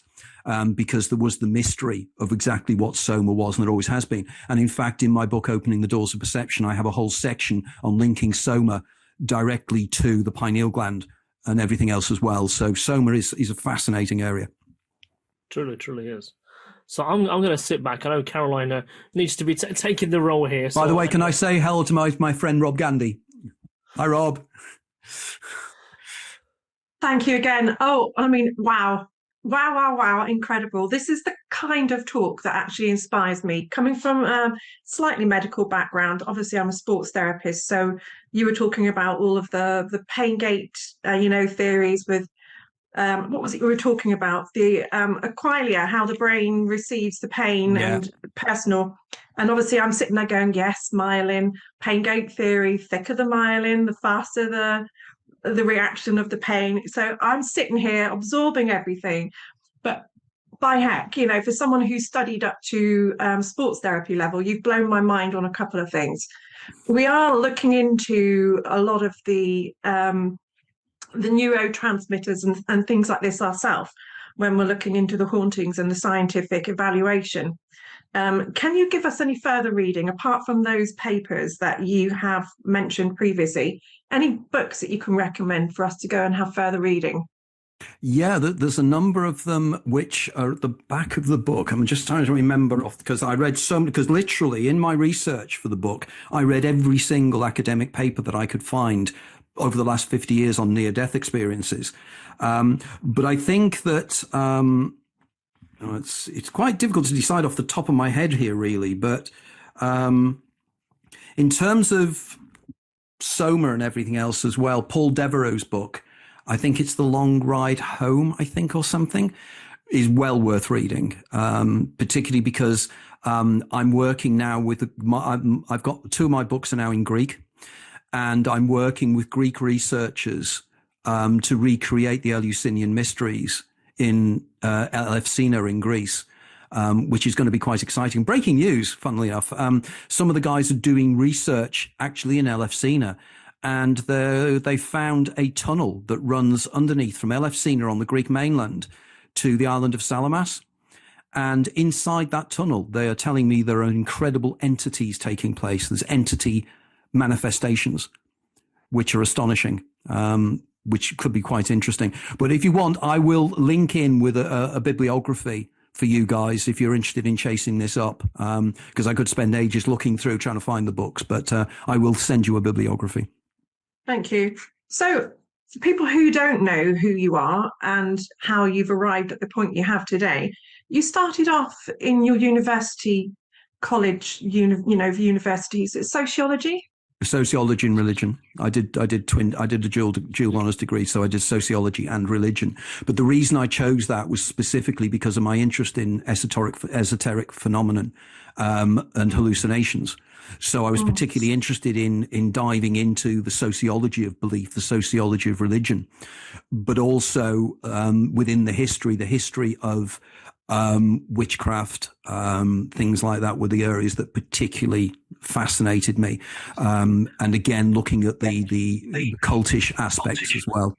Because there was the mystery of exactly what Soma was, and there always has been. And in fact, in my book, Opening the Doors of Perception, I have a whole section on linking Soma directly to the pineal gland and everything else as well. So Soma is a fascinating area. Truly, truly is. So I'm going to sit back. I know Carolina needs to be taking the role here. By the way, can I say hello to my friend Rob Gandy? Hi, Rob. Thank you again. Oh, I mean, wow. Wow, wow, wow, incredible. This is the kind of talk that actually inspires me. Coming from a slightly medical background, obviously I'm a sports therapist, so you were talking about all of the pain gate, theories with, what was it you were talking about? The aqualia, how the brain receives the pain and personal. And obviously I'm sitting there going, yes, myelin, pain gate theory, thicker the myelin, the faster the reaction of the pain. So I'm sitting here absorbing everything. But by heck, for someone who studied up to sports therapy level, you've blown my mind on a couple of things. We are looking into a lot of the neurotransmitters and things like this ourselves when we're looking into the hauntings and the scientific evaluation. Can you give us any further reading, apart from those papers that you have mentioned previously? Any books that you can recommend for us to go and have further reading? Yeah, there's a number of them which are at the back of the book. I'm just trying to remember off, because I read because literally in my research for the book, I read every single academic paper that I could find over the last 50 years on near-death experiences. But I think that it's quite difficult to decide off the top of my head here, really. But in terms of Soma and everything else as well, Paul Devereaux's book, I think it's The Long Ride Home, I think, or something, is well worth reading, particularly because I'm working now with, I've got 2 of my books are now in Greek, and I'm working with Greek researchers to recreate the Eleusinian Mysteries in Elefsina in Greece, which is going to be quite exciting. Breaking news, funnily enough. Some of the guys are doing research actually in Elefsina, and they found a tunnel that runs underneath from Elefsina on the Greek mainland to the island of Salamis. And inside that tunnel, they are telling me there are incredible entities taking place. There's entity manifestations, which are astonishing, which could be quite interesting. But if you want, I will link in with a bibliography for you guys if you're interested in chasing this up, because I could spend ages looking through trying to find the books, but I will send you a bibliography. Thank you. So for people who don't know who you are and how you've arrived at the point you have today, you started off in your university universities, it's sociology? Sociology and religion. I did a dual honours degree, so I did sociology and religion. But the reason I chose that was specifically because of my interest in esoteric phenomenon and hallucinations. So I was particularly interested in diving into the sociology of belief, the sociology of religion, but also within the history of witchcraft, things like that were the areas that particularly fascinated me. And again, looking at the cultish aspects as well.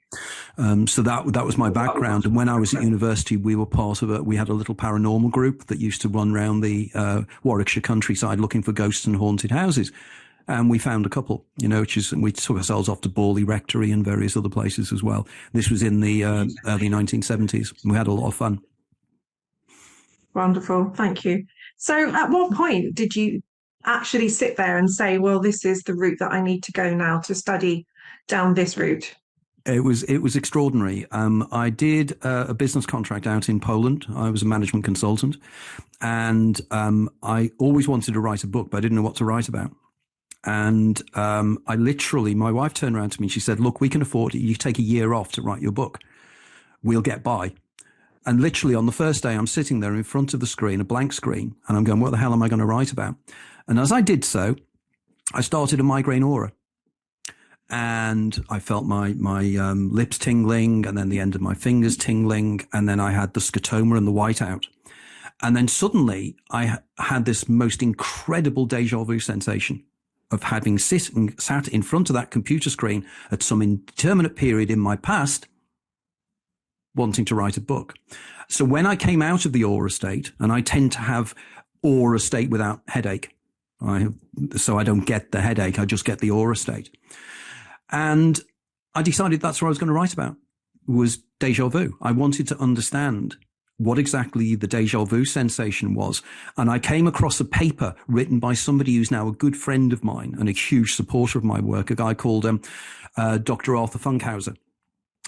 So that was my background. And when I was at university, we were part of we had a little paranormal group that used to run around the Warwickshire countryside looking for ghosts and haunted houses. And we found a couple, we took ourselves off to Borley Rectory and various other places as well. This was in the early 1970s. We had a lot of fun. Wonderful, thank you. So at what point did you actually sit there and say, well, this is the route that I need to go now to study down this route? It was extraordinary. I did a business contract out in Poland. I was a management consultant, and I always wanted to write a book, but I didn't know what to write about. And my wife turned around to me and she said, look, we can afford it. You take a year off to write your book. We'll get by. And literally on the first day, I'm sitting there in front of the screen, a blank screen, and I'm going, what the hell am I going to write about? And as I did so, I started a migraine aura. And I felt my lips tingling, and then the end of my fingers tingling, and then I had the scotoma and the whiteout. And then suddenly I had this most incredible deja vu sensation of having sat in front of that computer screen at some indeterminate period in my past, wanting to write a book. So when I came out of the aura state, and I tend to have aura state without headache, so I don't get the headache, I just get the aura state. And I decided that's what I was going to write about, was deja vu. I wanted to understand what exactly the deja vu sensation was. And I came across a paper written by somebody who's now a good friend of mine and a huge supporter of my work, a guy called Dr. Arthur Funkhauser,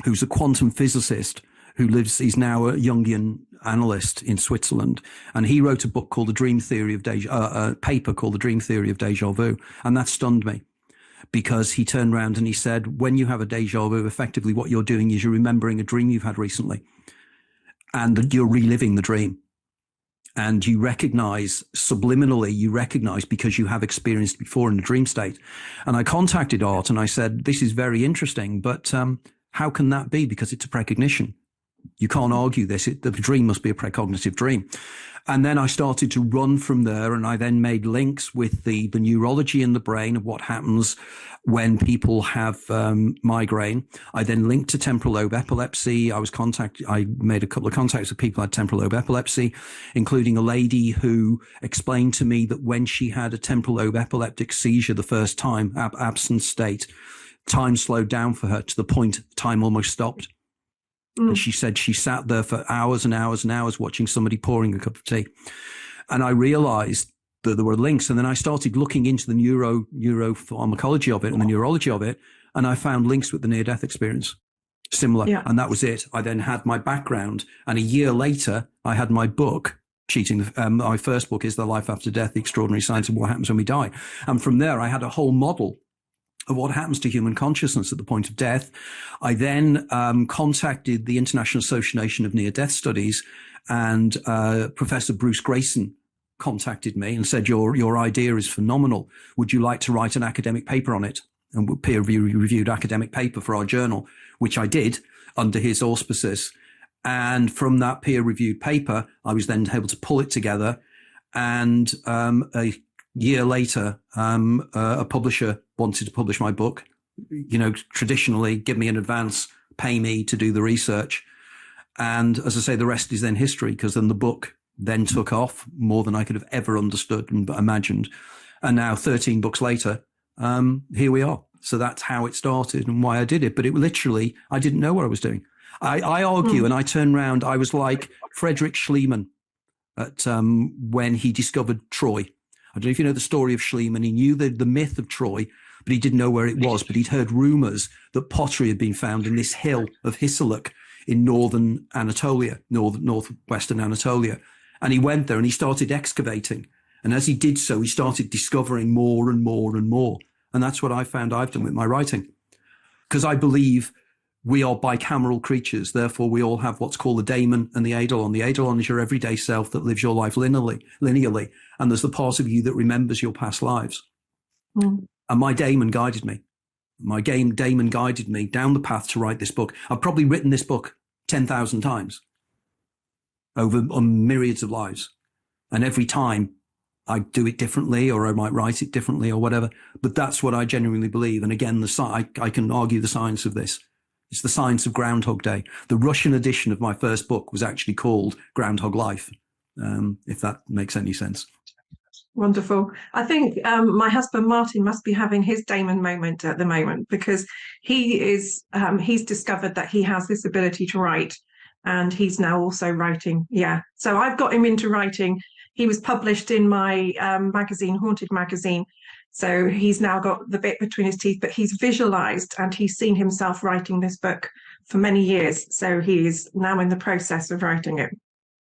who's a quantum physicist he's now a Jungian analyst in Switzerland. And he wrote a book called a paper called The Dream Theory of Deja Vu. And that stunned me, because he turned around and he said, when you have a deja vu, effectively what you're doing is you're remembering a dream you've had recently, and that you're reliving the dream. And you recognize subliminally, because you have experienced before in a dream state. And I contacted Art and I said, this is very interesting, but how can that be? Because it's a precognition. You can't argue this. The dream must be a precognitive dream. And then I started to run from there, and I then made links with the neurology in the brain of what happens when people have migraine. I then linked to temporal lobe epilepsy. I made a couple of contacts with people who had temporal lobe epilepsy, including a lady who explained to me that when she had a temporal lobe epileptic seizure the first time, absent state, time slowed down for her to the point time almost stopped. And she said she sat there for hours and hours and hours watching somebody pouring a cup of tea. And I realized that there were links. And then I started looking into the neuropharmacology of it and the neurology of it. And I found links with the near-death experience. Similar. Yeah. And that was it. I then had my background. And a year later, I had my book, my first book is The Life After Death, The Extraordinary Science of What Happens When We Die. And from there, I had a whole model of what happens to human consciousness at the point of death. I then contacted the International Association of Near-Death Studies, and Professor Bruce Grayson contacted me and said, your idea is phenomenal. Would you like to write an academic paper on it? And peer-reviewed academic paper for our journal, which I did under his auspices. And from that peer-reviewed paper, I was then able to pull it together. And a year later, a publisher wanted to publish my book, traditionally give me an advance, pay me to do the research. And as I say, the rest is then history, because then the book then took off more than I could have ever understood and imagined. And now 13 books later, here we are. So that's how it started and why I did it. But it literally, I didn't know what I was doing. I argue and I turn around, I was like Frederick Schliemann when he discovered Troy. I don't know if you know the story of Schliemann. He knew the myth of Troy, but he didn't know where it was. But he'd heard rumors that pottery had been found in this hill of Hisilik in northern Anatolia, northwestern Anatolia. And he went there and he started excavating. And as he did so, he started discovering more and more and more. And that's what I found I've done with my writing. Because I believe we are bicameral creatures. Therefore, we all have what's called the daemon and the eidolon. The eidolon is your everyday self that lives your life linearly. And there's the part of you that remembers your past lives. And my daemon guided me. My daemon guided me down the path to write this book. I've probably written this book 10,000 times on myriads of lives. And every time I do it differently, or I might write it differently or whatever. But that's what I genuinely believe. And again, I can argue the science of this. It's the science of Groundhog Day. The Russian edition of my first book was actually called Groundhog Life, if that makes any sense. Wonderful. I think my husband Martin must be having his Damon moment at the moment, because he's discovered that he has this ability to write, and he's now also writing. Yeah. So I've got him into writing. He was published in my magazine, Haunted Magazine. So he's now got the bit between his teeth, but he's visualized and he's seen himself writing this book for many years. So he is now in the process of writing it.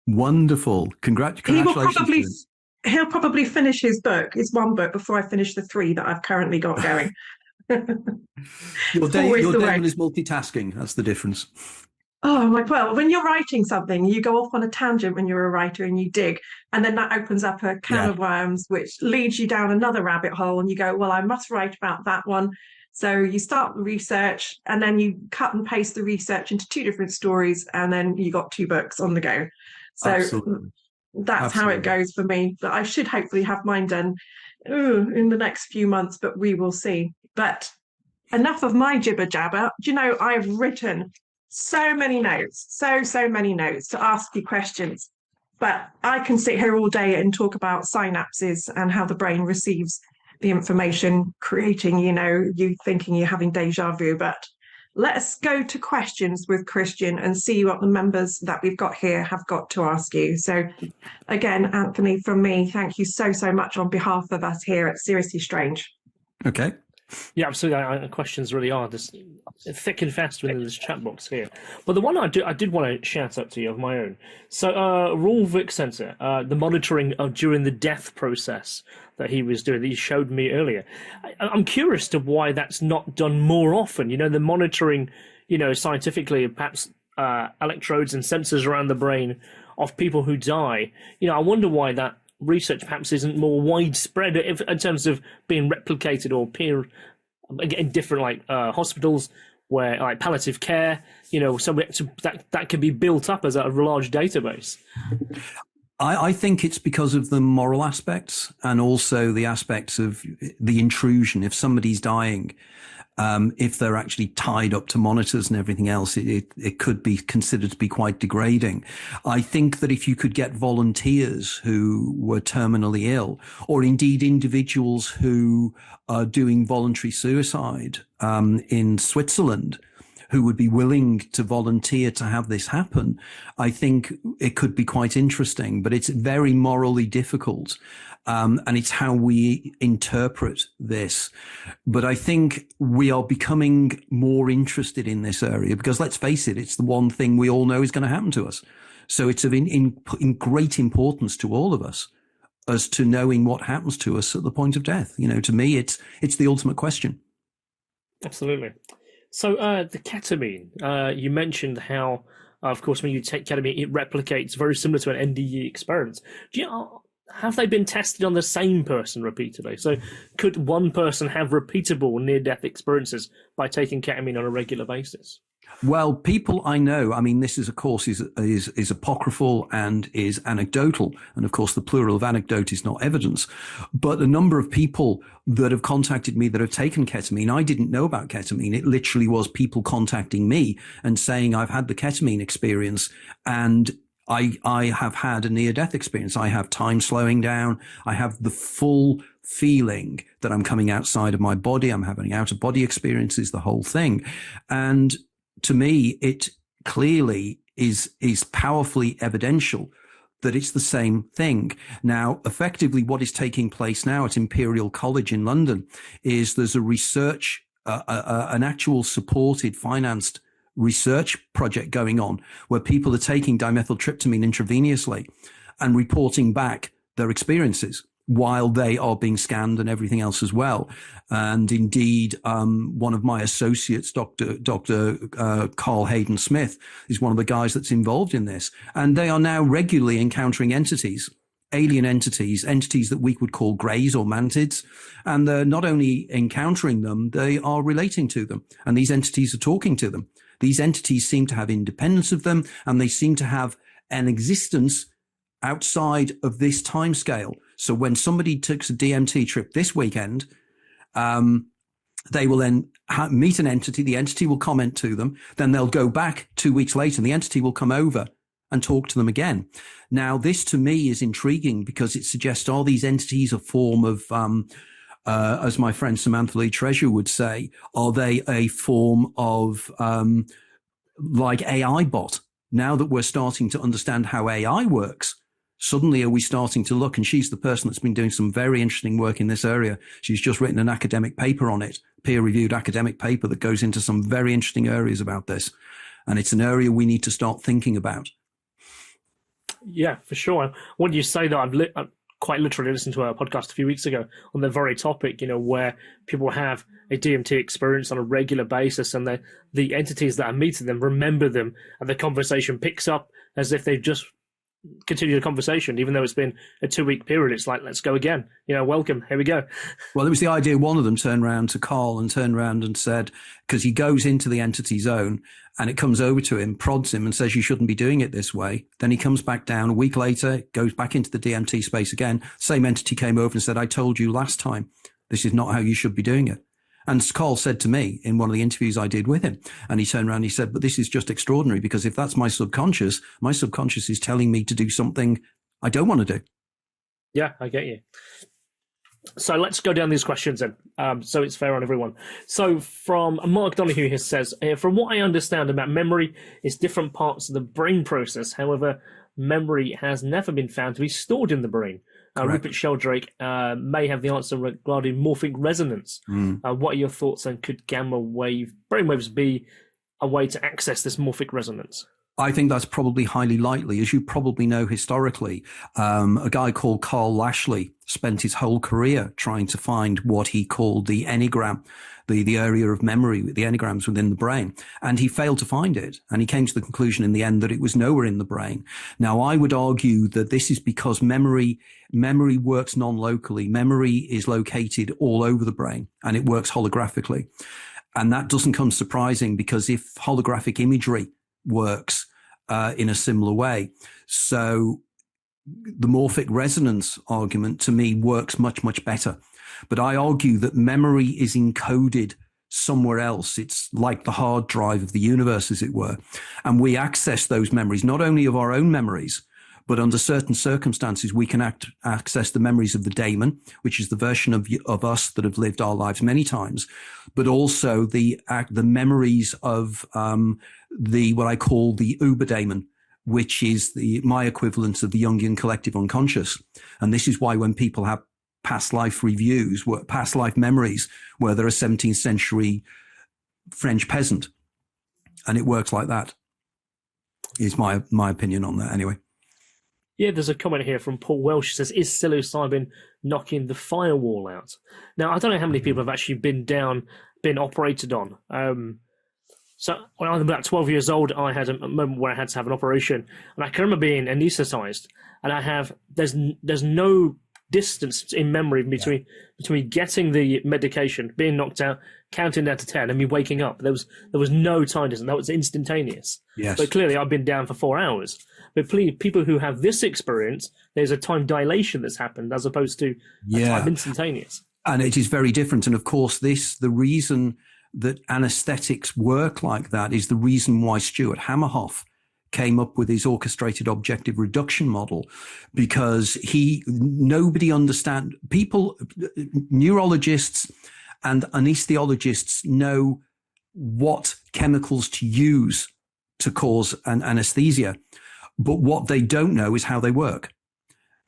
Wonderful. Congratulations. He'll probably finish his book, his one book, before I finish the 3 that I've currently got going. Your Damon is multitasking. That's the difference. Oh, well, when you're writing something, you go off on a tangent when you're a writer and you dig, and then that opens up a can of worms, which leads you down another rabbit hole, and you go, well, I must write about that one. So you start the research, and then you cut and paste the research into 2 different stories, and then you got 2 books on the go. So that's how it goes for me. But I should hopefully have mine done in the next few months, but we will see. But enough of my jibber jabber. Do you know, I've written so many notes, so many notes to ask you questions, but I can sit here all day and talk about synapses and how the brain receives the information, creating, you thinking you're having deja vu. But let's go to questions with Christian and see what the members that we've got here have got to ask you. So again, Anthony, from me, thank you so, so much on behalf of us here at Seriously Strange. Okay. Yeah, absolutely. Questions really are this thick and fast within this chat box here. But the one I did want to shout out to you of my own. So, Raul Vic Center, the monitoring during the death process that he was doing, that he showed me earlier. I'm curious to why that's not done more often. You know, the monitoring, you know, scientifically, perhaps electrodes and sensors around the brain of people who die. You know, I wonder why that research perhaps isn't more widespread in terms of being replicated or in different hospitals where like palliative care, you know, so that can be built up as a large database. I think it's because of the moral aspects and also the aspects of the intrusion. If somebody's dying, if they're actually tied up to monitors and everything else, it could be considered to be quite degrading. I think that if you could get volunteers who were terminally ill, or indeed individuals who are doing voluntary suicide in Switzerland, who would be willing to volunteer to have this happen, I think it could be quite interesting, but it's very morally difficult. And it's how we interpret this. But I think we are becoming more interested in this area because, let's face it, it's the one thing we all know is going to happen to us. So it's of in great importance to all of us as to knowing what happens to us at the point of death. You know, to me, it's the ultimate question. Absolutely. So the ketamine, you mentioned how, of course, when you take ketamine, it replicates very similar to an NDE experiment. Have they been tested on the same person repeatedly? So could one person have repeatable near-death experiences by taking ketamine on a regular basis? Well, people I know, I mean, this is, of course, is apocryphal and is anecdotal. And of course, the plural of anecdote is not evidence. But a number of people that have contacted me that have taken ketamine, I didn't know about ketamine. It literally was people contacting me and saying, I've had the ketamine experience and I have had a near-death experience. I have time slowing down. I have the full feeling that I'm coming outside of my body. I'm having out-of-body experiences, the whole thing. And to me, it clearly is powerfully evidential that it's the same thing. Now, effectively, what is taking place now at Imperial College in London is there's a research, an actual supported, financed research project going on where people are taking dimethyltryptamine intravenously and reporting back their experiences while they are being scanned and everything else as well. And indeed, one of my associates, Dr. Carl Hayden Smith, is one of the guys that's involved in this. And they are now regularly encountering entities, alien entities that we would call greys or mantids. And they're not only encountering them, they are relating to them. And these entities are talking to them. These entities seem to have independence of them, and they seem to have an existence outside of this timescale. So when somebody takes a DMT trip this weekend, they will then meet an entity. The entity will comment to them. Then they'll go back 2 weeks later, and the entity will come over and talk to them again. Now, this to me is intriguing because it suggests, are these entities a form of as my friend Samantha Lee Treasure would say, are they a form of like AI bot? Now that we're starting to understand how AI works, suddenly are we starting to look, and she's the person that's been doing some very interesting work in this area. She's just written an academic paper on it, peer-reviewed academic paper that goes into some very interesting areas about this. And it's an area we need to start thinking about. Yeah, for sure. When you say that, I've quite literally listened to a podcast a few weeks ago on the very topic, you know, where people have a DMT experience on a regular basis and the entities that are meeting them remember them, and the conversation picks up as if they've just continued a conversation, even though it's been a 2-week period. It's like, let's go again, you know, welcome, here we go. Well, it was the idea one of them turned around to Carl and turned around and said, because he goes into the entity zone and it comes over to him, prods him and says, you shouldn't be doing it this way. Then he comes back down a week later, goes back into the DMT space again. Same entity came over and said, I told you last time, this is not how you should be doing it. And Carl said to me in one of the interviews I did with him, and he turned around and he said, but this is just extraordinary, because if that's my subconscious is telling me to do something I don't want to do. Yeah, I get you. So let's go down these questions then, so it's fair on everyone. So from Mark Donoghue, he says, from what I understand about memory, it's different parts of the brain process. However, memory has never been found to be stored in the brain. Rupert Sheldrake may have the answer regarding morphic resonance. What are your thoughts, and could gamma wave brainwaves be a way to access this morphic resonance? I think that's probably highly likely. As you probably know historically, a guy called Carl Lashley spent his whole career trying to find what he called the enneagram, the area of memory, the enneagrams within the brain. And he failed to find it. And he came to the conclusion in the end that it was nowhere in the brain. Now, I would argue that this is because memory works non-locally. Memory is located all over the brain, and it works holographically. And that doesn't come surprising, because if holographic imagery works in a similar way. So the morphic resonance argument to me works much, much better. But I argue that memory is encoded somewhere else. It's like the hard drive of the universe, as it were. And we access those memories, not only of our own memories, but under certain circumstances, we can access the memories of the daemon, which is the version of us that have lived our lives many times, but also the memories of what I call the Uberdaemon, which is my equivalent of the Jungian collective unconscious. And this is why when people have past life reviews, past life memories, where they're a 17th century French peasant, and it works like that, is my opinion on that anyway. Yeah, there's a comment here from Paul Welsh. He says, is psilocybin knocking the firewall out? Now, I don't know how many people have actually been operated on. So when I was about 12 years old, I had a moment where I had to have an operation, and I can remember being anesthetized, and there's no distance in memory between getting the medication, being knocked out, counting down to 10, and me waking up. There was no time distance. That was instantaneous. Yes. But clearly I've been down for 4 hours. But people who have this experience, there's a time dilation that's happened as opposed to a time instantaneous. And it is very different. And of course, the reason that anesthetics work like that is the reason why Stuart Hammerhoff came up with his orchestrated objective reduction model, because neurologists and anesthesiologists know what chemicals to use to cause an anesthesia, but what they don't know is how they work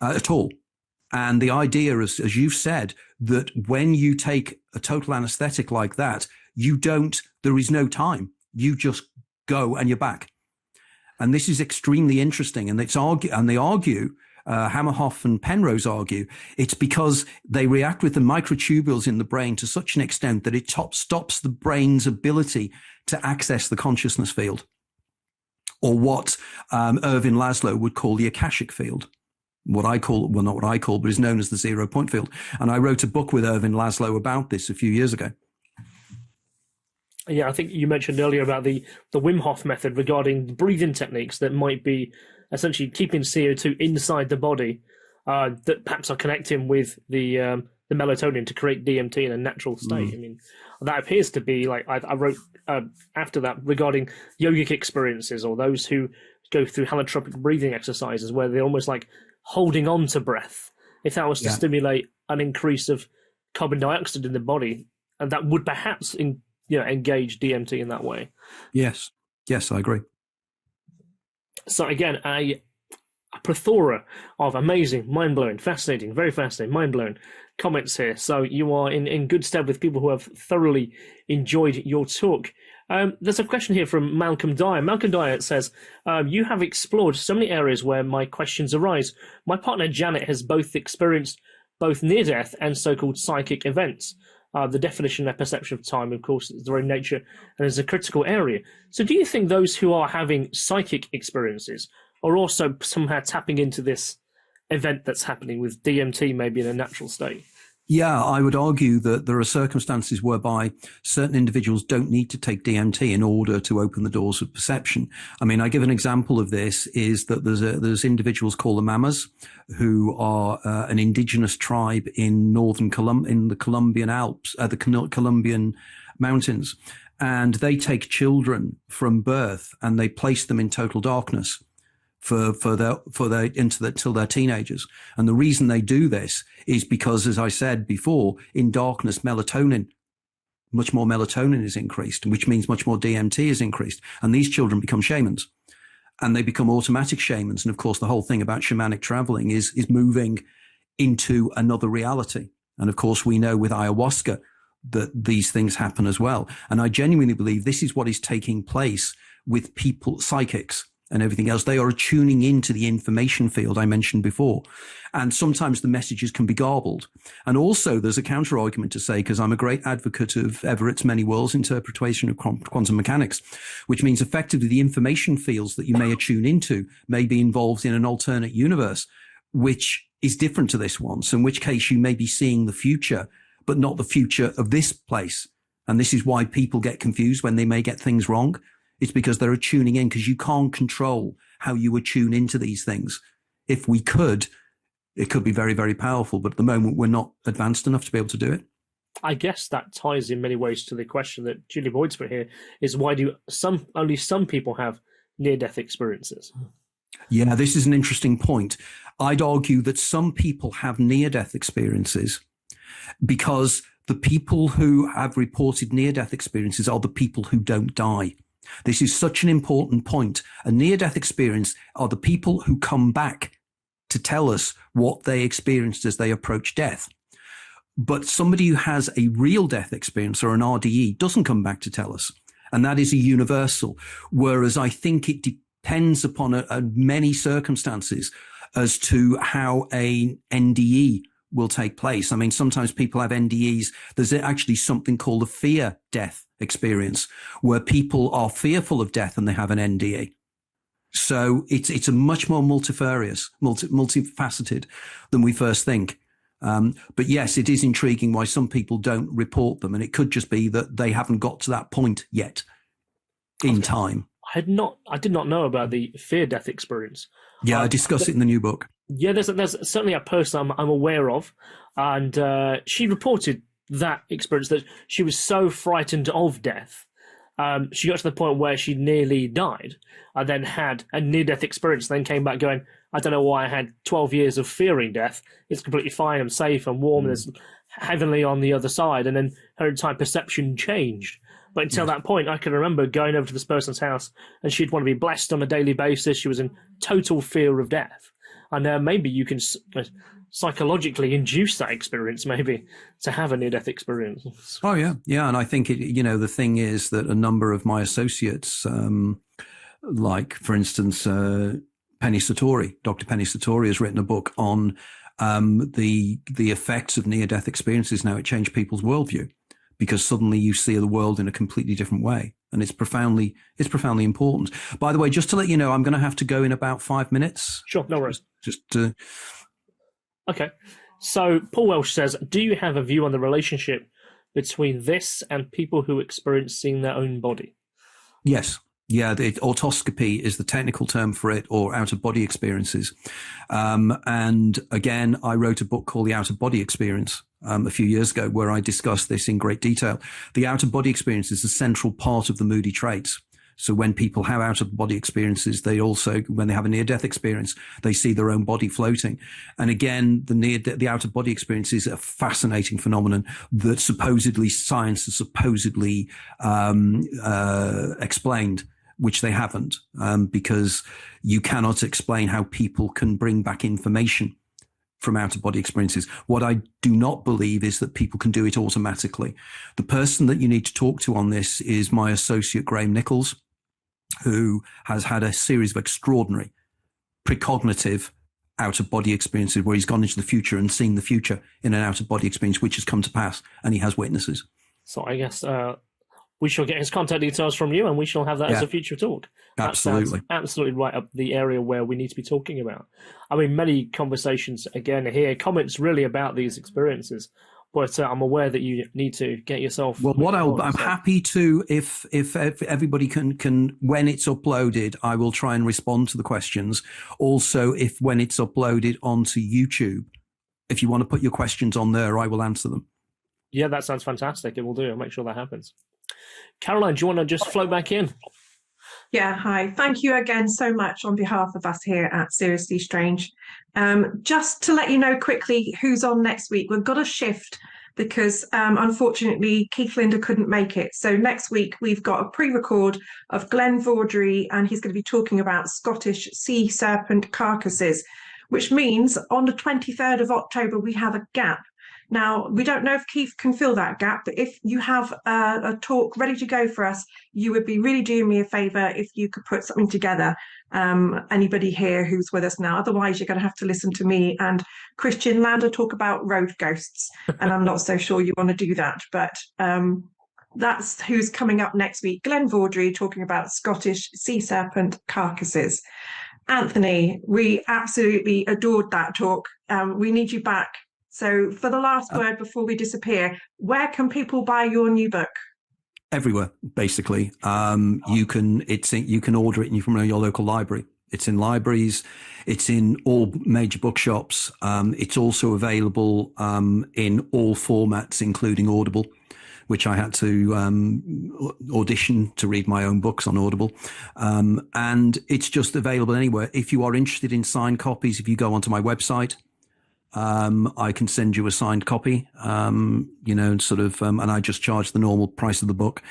at all. And the idea, as you've said, that when you take a total anesthetic like that, there is no time. You just go and you're back. And this is extremely interesting. And they argue, Hammerhoff and Penrose argue, it's because they react with the microtubules in the brain to such an extent that it stops the brain's ability to access the consciousness field, or what Irvin Laszlo would call the Akashic field. Not what I call, but is known as the 0 point field. And I wrote a book with Irvin Laszlo about this a few years ago. Yeah, I think you mentioned earlier about the Wim Hof method regarding breathing techniques that might be essentially keeping CO2 inside the body, that perhaps are connecting with the melatonin to create DMT in a natural state. I mean, that appears to be like I wrote after that regarding yogic experiences, or those who go through holotropic breathing exercises where they're almost like holding on to breath. If that was to stimulate an increase of carbon dioxide in the body, and that would perhaps engage DMT in that way. Yes, I agree. So again, a plethora of amazing, mind-blowing, fascinating, very fascinating, mind-blowing comments here. So you are in good stead with people who have thoroughly enjoyed your talk. There's a question here from Malcolm Dyer. Malcolm Dyer says, you have explored so many areas where my questions arise. My partner Janet has both experienced both near-death and so-called psychic events. The definition and perception of time, of course, is the very nature and is a critical area. So do you think those who are having psychic experiences are also somehow tapping into this event that's happening with DMT maybe in a natural state? Yeah, I would argue that there are circumstances whereby certain individuals don't need to take DMT in order to open the doors of perception. I mean, I give an example of this is that there's individuals called the Mamas, who are an indigenous tribe in in the Colombian Alps, the Colombian mountains, and they take children from birth and they place them in total darkness till they're teenagers. And the reason they do this is because, as I said before, in darkness, much more melatonin is increased, which means much more DMT is increased. And these children become shamans, and they become automatic shamans. And of course, the whole thing about shamanic traveling is moving into another reality. And of course, we know with ayahuasca that these things happen as well. And I genuinely believe this is what is taking place with people, psychics and everything else. They are tuning into the information field I mentioned before. And sometimes the messages can be garbled. And also there's a counter argument to say, because I'm a great advocate of Everett's many worlds interpretation of quantum mechanics, which means effectively the information fields that you may attune into may be involved in an alternate universe, which is different to this one. So in which case you may be seeing the future, but not the future of this place. And this is why people get confused when they may get things wrong. It's because they're tuning in, because you can't control how you attune into these things. If we could, it could be very, very powerful. But at the moment, we're not advanced enough to be able to do it. I guess that ties in many ways to the question that Julie Boyd's put here, is why do only some people have near-death experiences? Yeah, this is an interesting point. I'd argue that some people have near-death experiences because the people who have reported near-death experiences are the people who don't die. This is such an important point. A near-death experience are the people who come back to tell us what they experienced as they approach death. But somebody who has a real death experience or an RDE doesn't come back to tell us. And that is a universal. Whereas I think it depends upon many circumstances as to how a NDE will take place. I mean, sometimes people have NDEs. There's actually something called a fear death experience where people are fearful of death and they have an NDE. So it's a much more multifaceted than we first think. But yes, it is intriguing why some people don't report them. And it could just be that they haven't got to that point yet in time. I did not know about the fear death experience. Yeah, I discuss it in the new book. Yeah, there's certainly a person I'm aware of, and she reported that experience, that she was so frightened of death. She got to the point where she nearly died. I then had a near-death experience, then came back going, I don't know why I had 12 years of fearing death. It's completely fine, I'm safe, I'm warm, there's heavenly on the other side. And then her entire perception changed. But until that point, I can remember going over to this person's house and she'd want to be blessed on a daily basis. She was in total fear of death. And maybe you can psychologically induce that experience, maybe, to have a near-death experience. Oh, yeah. Yeah, and I think, the thing is that a number of my associates, like, for instance, Dr. Penny Satori has written a book on the effects of near-death experiences. Now, it changed people's worldview, because suddenly you see the world in a completely different way. And it's profoundly important. By the way, just to let you know, I'm going to have to go in about 5 minutes. Sure, no worries. Okay. So Paul Welsh says, do you have a view on the relationship between this and people who experience seeing their own body? Yes. Yeah, autoscopy is the technical term for it, or out-of-body experiences. And again, I wrote a book called The Out-of-Body Experience a few years ago, where I discussed this in great detail. The out-of-body experience is a central part of the moody traits. So when people have out-of-body experiences, they also, when they have a near-death experience, they see their own body floating. And again, the out-of-body experience is a fascinating phenomenon that supposedly science has supposedly explained, which they haven't, because you cannot explain how people can bring back information from out-of-body experiences. What I do not believe is that people can do it automatically. The person that you need to talk to on this is my associate, Graham Nichols, who has had a series of extraordinary precognitive out-of-body experiences where he's gone into the future and seen the future in an out-of-body experience, which has come to pass, and he has witnesses. So I guess we shall get his contact details from you, and we shall have that as a future talk. Absolutely. Absolutely right up the area where we need to be talking about. I mean, many conversations, again, here, comments really about these experiences, but I'm aware that you need to get yourself... Well, I'm happy to, if everybody can, when it's uploaded, I will try and respond to the questions. Also, if when it's uploaded onto YouTube, if you want to put your questions on there, I will answer them. Yeah, that sounds fantastic. It will do. I'll make sure that happens. Caroline, do you want to just float back in? Yeah, hi. Thank you again so much on behalf of us here at Seriously Strange. Just to let you know quickly who's on next week, we've got a shift because unfortunately Keith Linder couldn't make it. So next week we've got a pre-record of Glenn Vaudry, and he's going to be talking about Scottish sea serpent carcasses, which means on the 23rd of October we have a gap. Now, we don't know if Keith can fill that gap, but if you have a talk ready to go for us, you would be really doing me a favour if you could put something together. Anybody here who's with us now, otherwise you're going to have to listen to me and Christian Lander talk about road ghosts, and I'm not so sure you want to do that, but that's who's coming up next week. Glenn Vaudry talking about Scottish sea serpent carcasses. Anthony, we absolutely adored that talk. We need you back. So for the last word before we disappear, where can people buy your new book? Everywhere, basically. You can order it from your local library. It's in libraries. It's in all major bookshops. It's also available in all formats, including Audible, which I had to audition to read my own books on Audible. And it's just available anywhere. If you are interested in signed copies, if you go onto my website, I can send you a signed copy, and I just charge the normal price of the book,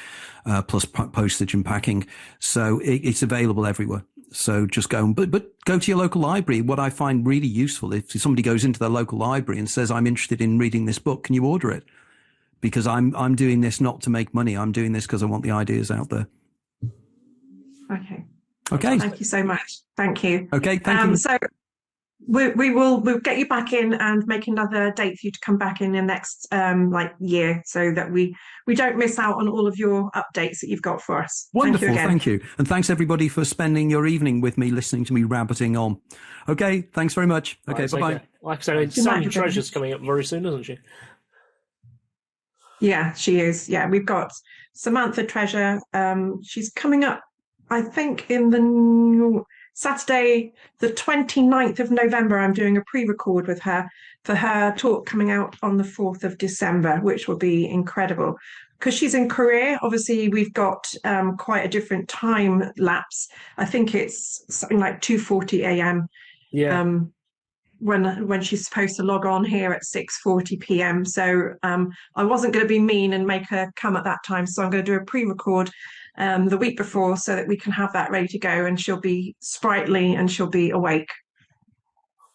plus postage and packing. So it's available everywhere. So just go, but go to your local library. What I find really useful, if somebody goes into their local library and says, I'm interested in reading this book, can you order it? Because I'm doing this not to make money. I'm doing this because I want the ideas out there. Okay. Thank you so much. Thank you. Okay. Thank you. So we'll get you back in and make another date for you to come back in the next year, so that we don't miss out on all of your updates that you've got for us. Wonderful. Thank you. And thanks everybody for spending your evening with me, listening to me rabbiting on. Okay. Thanks very much. Okay. Right, bye-bye. Like I said, Sam Treasure's coming up very soon, isn't she? Yeah, she is. Yeah, we've got Samantha Treasure. She's coming up, I think, in the Saturday, the 29th of November. I'm doing a pre-record with her for her talk coming out on the 4th of December, which will be incredible. Because she's in Korea, obviously we've got quite a different time lapse. I think it's something like 2:40 a.m. Yeah. When she's supposed to log on here at 6:40 p.m. So I wasn't going to be mean and make her come at that time. So I'm going to do a pre-record the week before so that we can have that ready to go, and she'll be sprightly and she'll be awake.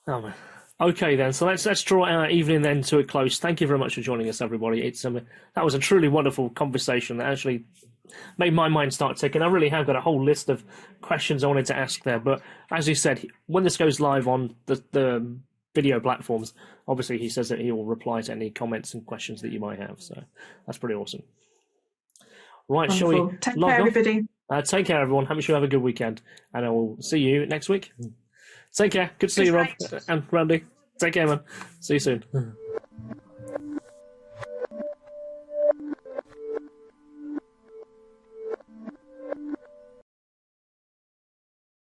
Oh, man. Okay, then. So let's draw our evening then to a close. Thank you very much for joining us, everybody. It's that was a truly wonderful conversation that actually made my mind start ticking. I really have got a whole list of questions I wanted to ask there. But as you said, when this goes live on the video platforms, obviously he says that he will reply to any comments and questions that you might have. So that's pretty awesome. Right, Wonderful. Shall we take care, everybody? Take care, everyone. Have a good weekend, and I will see you next week. Take care. Good to see you, Rob and Randy. Take care, man. See you soon.